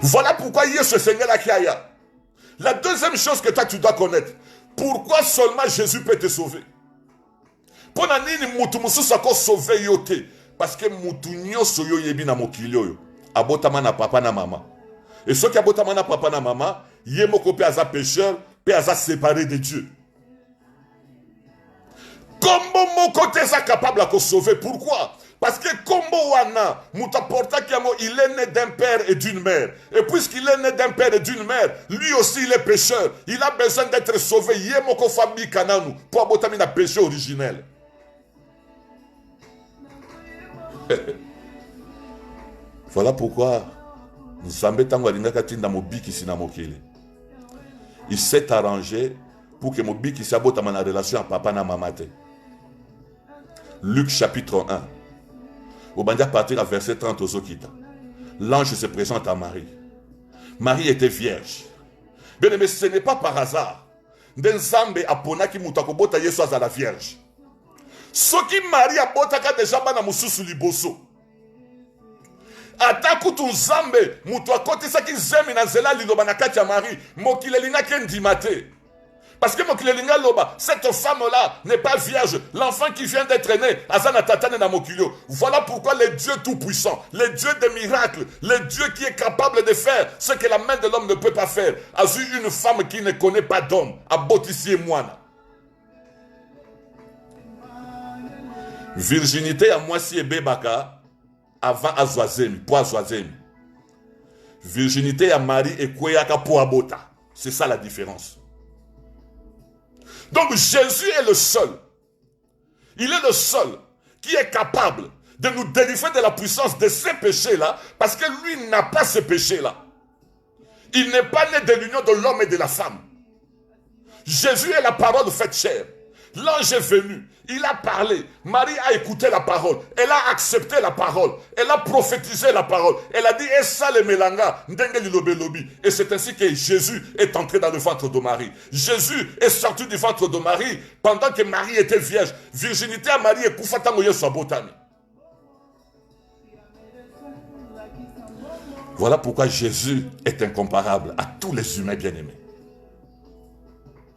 Voilà pourquoi Yesu Seigneur la kiaya. La deuxième chose que toi tu dois connaître, pourquoi seulement Jésus peut te sauver? Pour nini mutu mususu ako sauver yote? Parce que mutu nyonso yo yebi na mokili oyo, abotama na papa na mama. Et ceux qui abotama na papa na mama, yé moko pe aza pécheur, pe aza séparé de Dieu. Comment mon côté est capable de sauver? Pourquoi? Parce que Kombo Wana, il est né d'un père et d'une mère. Et puisqu'il est né d'un père et d'une mère, lui aussi il est pécheur. Il a besoin d'être sauvé. Yé moko famille Kananu pour abotami na péché originel. Voilà pourquoi Nzambe tango alingaka tinda mobiki sina mokili. Il s'est arrangé pour que mobiki si abotama na relation à papa na maman te. Luc chapitre 1. Au bandia partir à verset 30 aux Okita. L'ange se présente à Marie. Marie était vierge. Bien aimé, ce n'est pas par hasard. Nzambe aponaki mutako bota Yesu azala vierge. Soki Marie abotaka déjà bana mususu liboso. Atakutu Nzambe mutu akotisaki zemi na nzela liloba na kati ya Marie, mokili elingaki ndima te. Parce que mokili elinga loba, cette femme-là n'est pas vierge. L'enfant qui vient d'être né, azana tatane na mokilio. Voilà pourquoi le Dieu tout-puissant, le Dieu des miracles, le Dieu qui est capable de faire ce que la main de l'homme ne peut pas faire, a vu une femme qui ne connaît pas d'homme, a botissier moine. Virginité à moisi et bébaka, avant Azoazem, pour Azoazem. Virginité à Marie et Kweyaka pour Abota. C'est ça la différence. Donc Jésus est le seul. Il est le seul qui est capable de nous délivrer de la puissance de ces péchés-là, parce que lui n'a pas ces péchés-là. Il n'est pas né de l'union de l'homme et de la femme. Jésus est la parole faite chair. L'ange est venu, il a parlé, Marie a écouté la parole, elle a accepté la parole, elle a prophétisé la parole, elle a dit « Essa le melanga, ndenge lilobe lobi ». Et c'est ainsi que Jésus est entré dans le ventre de Marie. Jésus est sorti du ventre de Marie pendant que Marie était vierge. Virginité à Marie et koufatango yesu abotami. Voilà pourquoi Jésus est incomparable à tous les humains bien-aimés.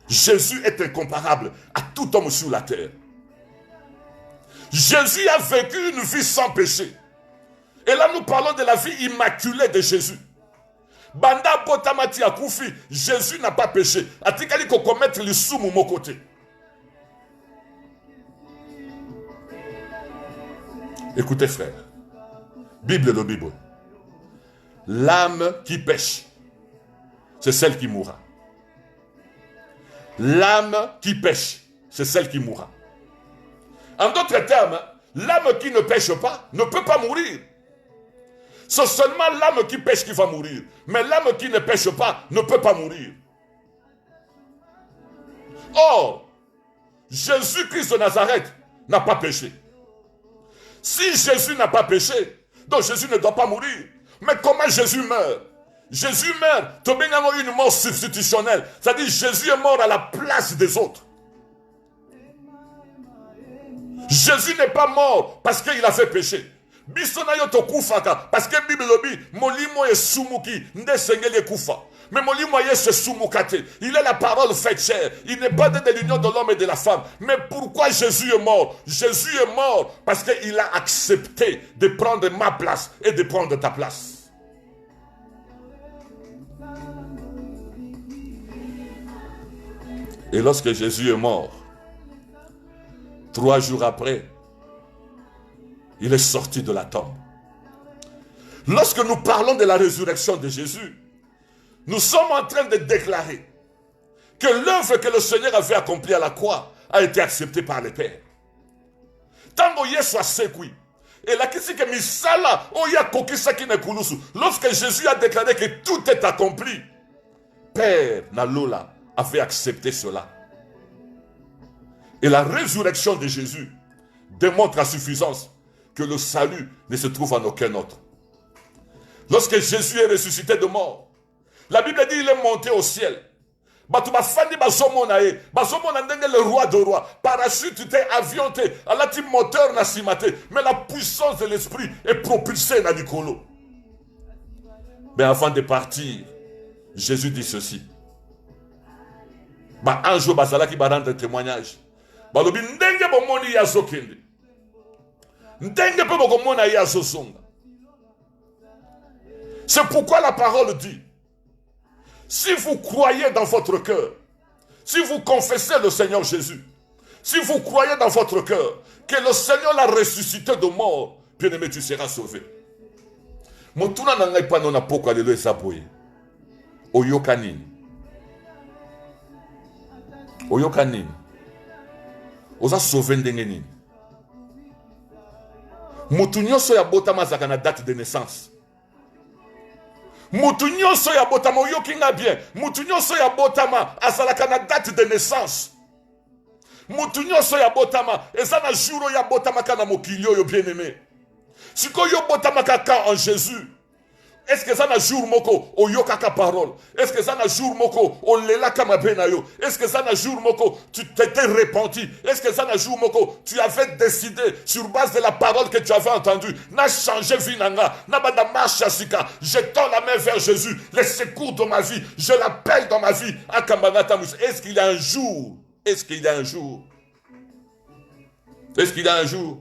Jésus est incomparable à tout homme sur la terre. Jésus a vécu une vie sans péché. Et là nous parlons de la vie immaculée de Jésus. Banda botamati akufi, Jésus n'a pas péché. Atikali ko commettre le sumu mon côté. Écoutez frère, Bible le Bible. L'âme qui pêche, c'est celle qui mourra. L'âme qui pêche, c'est celle qui mourra. En d'autres termes, l'âme qui ne pêche pas ne peut pas mourir. C'est seulement l'âme qui pêche qui va mourir. Mais l'âme qui ne pêche pas ne peut pas mourir. Or, Jésus-Christ de Nazareth n'a pas péché. Si Jésus n'a pas péché, donc Jésus ne doit pas mourir. Mais comment Jésus meurt? Jésus meurt, tu as une mort substitutionnelle. C'est-à-dire Jésus est mort à la place des autres. Jésus n'est pas mort parce qu'il a fait péché. Parce que Bible dit, molimo est sumuki, nde sengeli kufa. Mais molimo est sumukate. Il est la parole faite chair. Il n'est pas de l'union de l'homme et de la femme. Mais pourquoi Jésus est mort? Jésus est mort parce qu'il a accepté de prendre ma place et de prendre ta place. Et lorsque Jésus est mort, 3 jours après, il est sorti de la tombe. Lorsque nous parlons de la résurrection de Jésus, nous sommes en train de déclarer que l'œuvre que le Seigneur avait accomplie à la croix a été acceptée par le Père. Tango Yesu asekui. Et là, qu'est-ce que misala oya kokisa ki ne kulusu. Lorsque Jésus a déclaré que tout est accompli, Père Nalola avait accepté cela. Et la résurrection de Jésus démontre à suffisance que le salut ne se trouve en aucun autre. Lorsque Jésus est ressuscité de mort, la Bible dit qu'il est monté au ciel. Le roi de roi, parachute, avion, moteur, mais la puissance de l'esprit est propulsée dans Nicolo. Mais avant de partir, Jésus dit ceci. Un jour, qui va rendre témoignage. C'est pourquoi la parole dit, si vous croyez dans votre cœur, si vous confessez le Seigneur Jésus, si vous croyez dans votre cœur que le Seigneur l'a ressuscité de mort, bien-aimé, tu seras sauvé. Motuna nangai pa nona poko alelo esaboye. Oyoka nini? Oyoka nini? Oza sauvé ndenge nini? Mutu nyonso ya botama azaka na date de naissance. Mutu nyonso ya botama oyoki nga bien. Mutu nyonso ya botama azalaka na date de naissance. Mutu nyonso ya botama eza na jour ya botama kana mokili oyo bien aimé. Sikoyo botama kaka en Jésus. Est-ce que ça n'a jour moko oyokaka parole? Est-ce que ça n'a jour moko olela kama benayo? Est-ce que ça n'a jour moko tu t'étais repenti? Est-ce que ça n'a jour moko tu avais décidé sur base de la parole que tu avais entendue? N'a changé vinanga, n'a pas de marche à sika. Je tends la main vers Jésus, les secours de ma vie, je l'appelle dans ma vie. Est-ce qu'il y a un jour? Est-ce qu'il y a un jour? Est-ce qu'il y a un jour?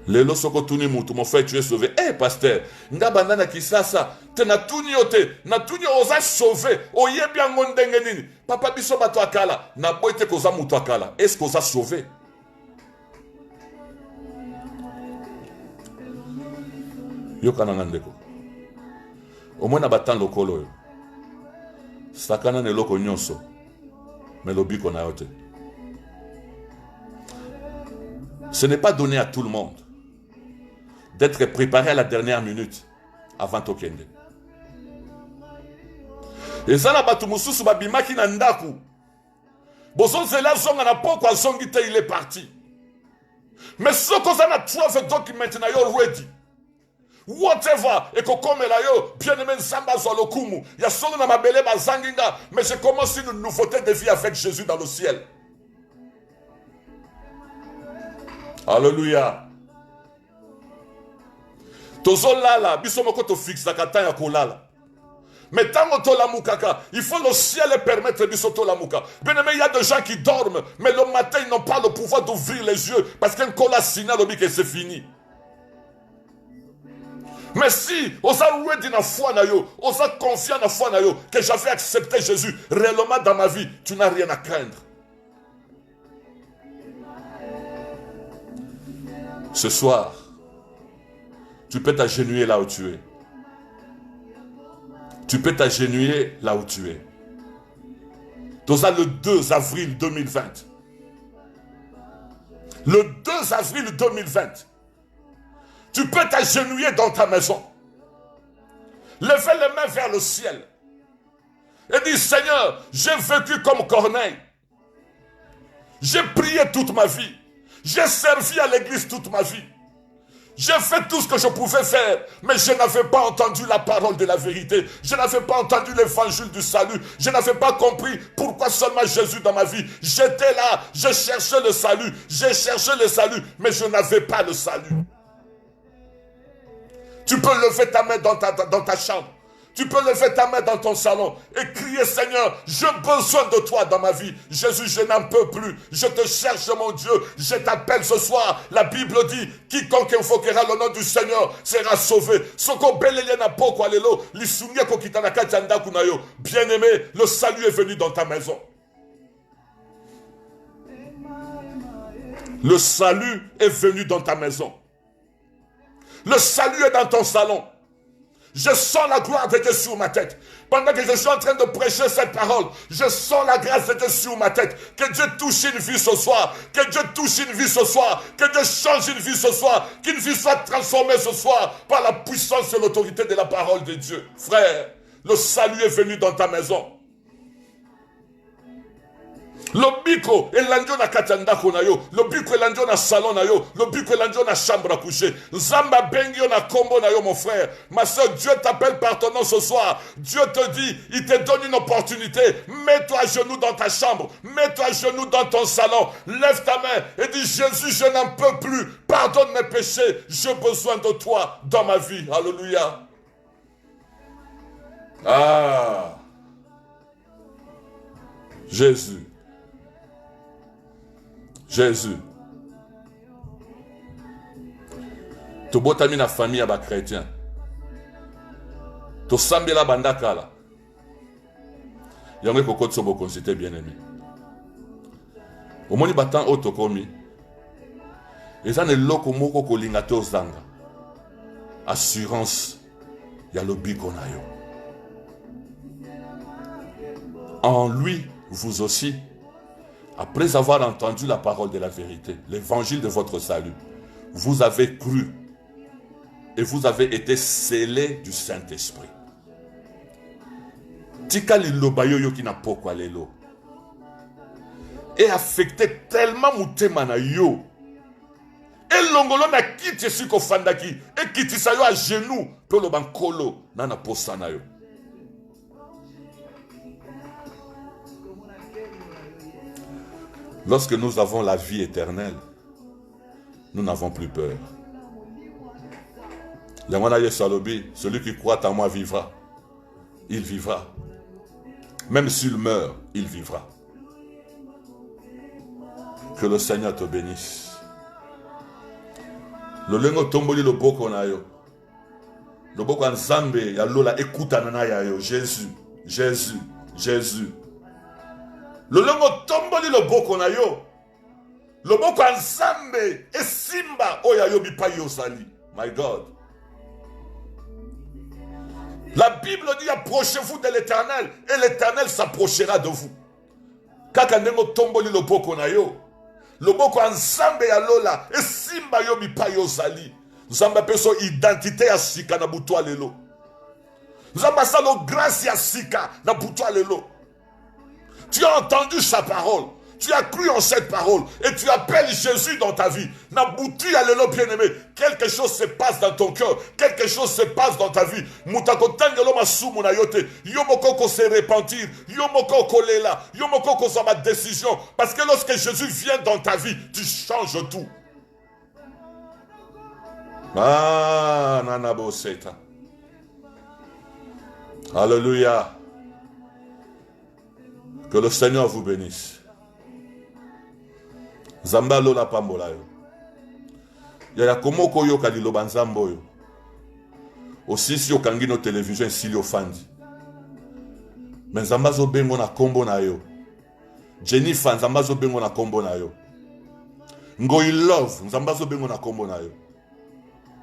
Lelo soko tuni mutu mon frère tu es sauvé. Eh pasteur, ngaba nana kisasa te na tuni yote, na tuni oza sauvé. Oye bien ngondenge nini. Papa biso bato akala, na boite koza mutu akala. Est-ce que oza sauvé? Yokana ngandeko. Omona batan lokolo yo. Sakana ne loko nyonso. Melobiko na yote. Ce n'est pas donné à tout le monde d'être préparé à la dernière minute avant Tokende. Et ça n'a pas tout mususu babimaki na ndaku. Boson zela zonga na poko azongite il est parti. Mais ce que ça n'a 12 documents na yo ready. Whatever et que comme la yo bien aimé samba zo lokumu ya solo na mabele bazanginga mais je commence une nouveauté de vie avec Jésus dans le ciel. Alléluia. Tozolala, bisomoko to fixe la kata ya kolala. Mais tant que la mukaka, il faut le ciel permettre bisoto la muka. Bien aimé, il y a des gens qui dorment, mais le matin ils n'ont pas le pouvoir d'ouvrir les yeux parce qu'un cola signal que c'est fini. Mais si, osa ready na foi na yo, osa confiant na foi na yo, que j'avais accepté Jésus réellement dans ma vie, tu n'as rien à craindre. Ce soir, tu peux t'agenouiller là où tu es. Tu peux t'agenouiller là où tu es. Toza le 2 avril 2020. Le 2 avril 2020. Tu peux t'agenouiller dans ta maison. Lever les mains vers le ciel. Et dire, Seigneur, j'ai vécu comme Corneille. J'ai prié toute ma vie. J'ai servi à l'église toute ma vie. J'ai fait tout ce que je pouvais faire, mais je n'avais pas entendu la parole de la vérité. Je n'avais pas entendu l'évangile du salut. Je n'avais pas compris pourquoi seulement Jésus dans ma vie. J'étais là, je cherchais le salut. J'ai cherché le salut, mais je n'avais pas le salut. Tu peux lever ta main dans ta chambre. Tu peux lever ta main dans ton salon et crier, Seigneur, j'ai besoin de toi dans ma vie. Jésus, je n'en peux plus. Je te cherche, mon Dieu. Je t'appelle ce soir. La Bible dit, quiconque invoquera le nom du Seigneur sera sauvé. Bien-aimé, le salut est venu dans ta maison. Le salut est venu dans ta maison. Le salut est dans ton salon. Je sens la gloire de Dieu sur ma tête. Pendant que je suis en train de prêcher cette parole, je sens la grâce de Dieu sur ma tête. Que Dieu touche une vie ce soir. Que Dieu touche une vie ce soir. Que Dieu change une vie ce soir. Qu'une vie soit transformée ce soir par la puissance et l'autorité de la parole de Dieu. Frère, le salut est venu dans ta maison. Lobiko elandio na katandako na yo, lobiko elandio na salon na yo, lobiko elandio na chambre à coucher. Zamba bengio na combo na yo mon frère. Ma soeur, Dieu t'appelle par ton nom ce soir. Dieu te dit, il te donne une opportunité. Mets-toi à genoux dans ta chambre, mets-toi à genoux dans ton salon. Lève ta main et dis, Jésus, je n'en peux plus. Pardonne mes péchés, j'ai besoin de toi dans ma vie. Alléluia. Ah, Jésus. Jésus. Tu botami na famille ya ba chrétien. Tu sambela bandaka la. Yango kokotso bo consulter bien-aimé. Omoni batan otokomi. Eza ne loko moko kolinga te ozanga. Assurance ya lobiko na yo. En lui, vous aussi, après avoir entendu la parole de la vérité, l'évangile de votre salut, vous avez cru et vous avez été scellés du Saint-Esprit. Tika liloba yo ki na pokwa lelo. Et affecté tellement mutema na yo. Et longolo na kiti siko fandaki. Et kiti sa yo à genoux. Pe lo bankolo na na posa na yo. Lorsque nous avons la vie éternelle, nous n'avons plus peur. Celui qui croit en moi vivra. Il vivra. Même s'il meurt, il vivra. Que le Seigneur te bénisse. Le lengo tomboli le boko na yo. Le boko nzambe ya lola ekuta na ya yo. Jésus, Jésus, Jésus. Le longo tomboli le boko na yo. Le boko nzambe e simba oya yo bipa yo sali. My God. La Bible dit approchez-vous de l'Éternel et l'Éternel s'approchera de vous. Kaka nengo tomboli le boko na yo. Le boko nzambe ya lola e simba yo bipa yo sali. Nzambe peso identité ya sika na butwa lelo. Nzambe sa lo grâce ya sika na butwa lelo. Tu as entendu sa parole. Tu as cru en cette parole. Et tu appelles Jésus dans ta vie. Nabouti alelo bien-aimé. Quelque chose se passe dans ton cœur. Quelque chose se passe dans ta vie. Moutako tangelo masumu na yote. Yomoko ko se repentir. Yomoko ko lela. Yomoko ko sa ma décision. Parce que lorsque Jésus vient dans ta vie, tu changes tout. Ah, nanabo seta. Alléluia. Que le Seigneur vous bénisse. Zamba lola pambola yo. Yaya komoko yo kalilo banzambo yo. Aussi si yo kangi no télévision si yo fandi. Mais zamba zo bengo na kombo na yo. Jennifer zamba zo bengo na kombo na yo. Ngoi love zamba zo bengo na kombo na yo.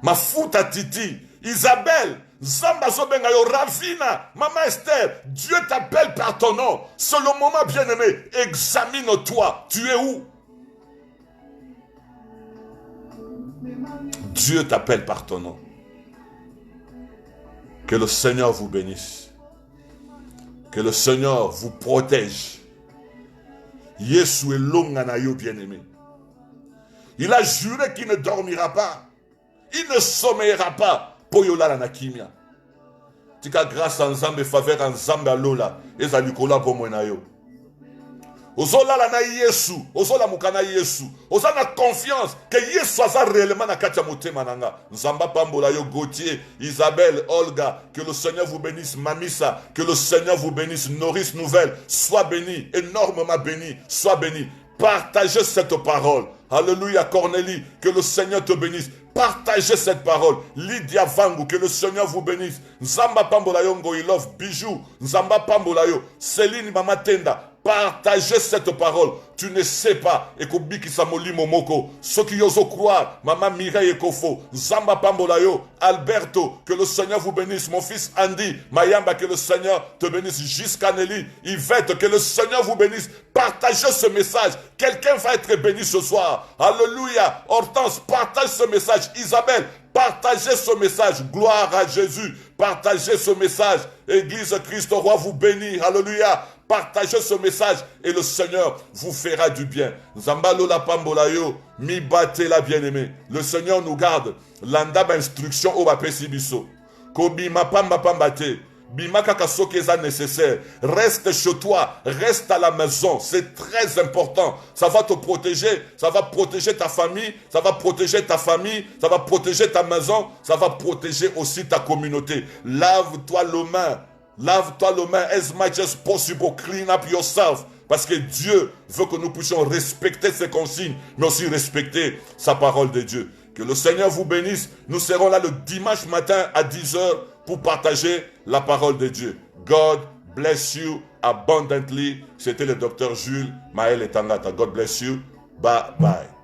Mafuta Titi, Isabelle, Zamba Zobenga yo, Ravina, Maman Esther, Dieu t'appelle par ton nom. C'est le moment bien-aimé. Examine-toi. Tu es où? Dieu t'appelle par ton nom. Que le Seigneur vous bénisse. Que le Seigneur vous protège. Yesu est l'onganayo bien-aimé. Il a juré qu'il ne dormira pas. Il ne sommeillera pas. Poyola la nakimia. Tika grâce en Nzambe faveur en Nzambe alola. Eza likola po mwenayo. Ozola la na Yesu. Ozola mukana Yesu. Oza na confiance que Yesu aza réellement na katia motema nanga. Nzamba pambola yo Gauthier, Isabelle, Olga. Que le Seigneur vous bénisse. Mamissa. Que le Seigneur vous bénisse. Nourrice nouvelle. Sois béni. Énormément béni. Sois béni. Partagez cette parole. Alléluia, Cornélie, que le Seigneur te bénisse. Partagez cette parole. Lydia Vangu, que le Seigneur vous bénisse. Nzamba Pambolayo Ngoilov, Bijou, Nzamba Pambolayo, Céline Mamatenda. Partagez cette parole. Tu ne sais pas. Ekobi kisamoli momoko. Ceux qui osent croire. Maman Mireille Ekofo. Zamba Pambolayo. Alberto. Que le Seigneur vous bénisse. Mon fils Andy. Mayamba. Que le Seigneur te bénisse. Jusqu'à Nelly. Yvette. Que le Seigneur vous bénisse. Partagez ce message. Quelqu'un va être béni ce soir. Alléluia. Hortense. Partage ce message. Isabelle. Partagez ce message. Gloire à Jésus. Partagez ce message. Église Christ Roi vous bénit. Alléluia. Partagez ce message et le Seigneur vous fera du bien. Zambalo la pambolayo, mi bate la bien-aimée. Le Seigneur nous garde. Landa ba instruction au bapesi biso. Kobi ma pamba pambate. Bima kakasoke est nécessaire. Reste chez toi, reste à la maison. C'est très important. Ça va te protéger, ça va protéger ta famille, ça va protéger ta famille, ça va protéger ta maison, ça va protéger aussi ta communauté. Lave-toi les mains. Lave-toi les mains as much as possible. Clean up yourself. Parce que Dieu veut que nous puissions respecter ses consignes, mais aussi respecter sa parole de Dieu. Que le Seigneur vous bénisse. Nous serons là le dimanche matin à 10h pour partager la parole de Dieu. God bless you abundantly. C'était le docteur Jules Maël Etangata. God bless you. Bye bye.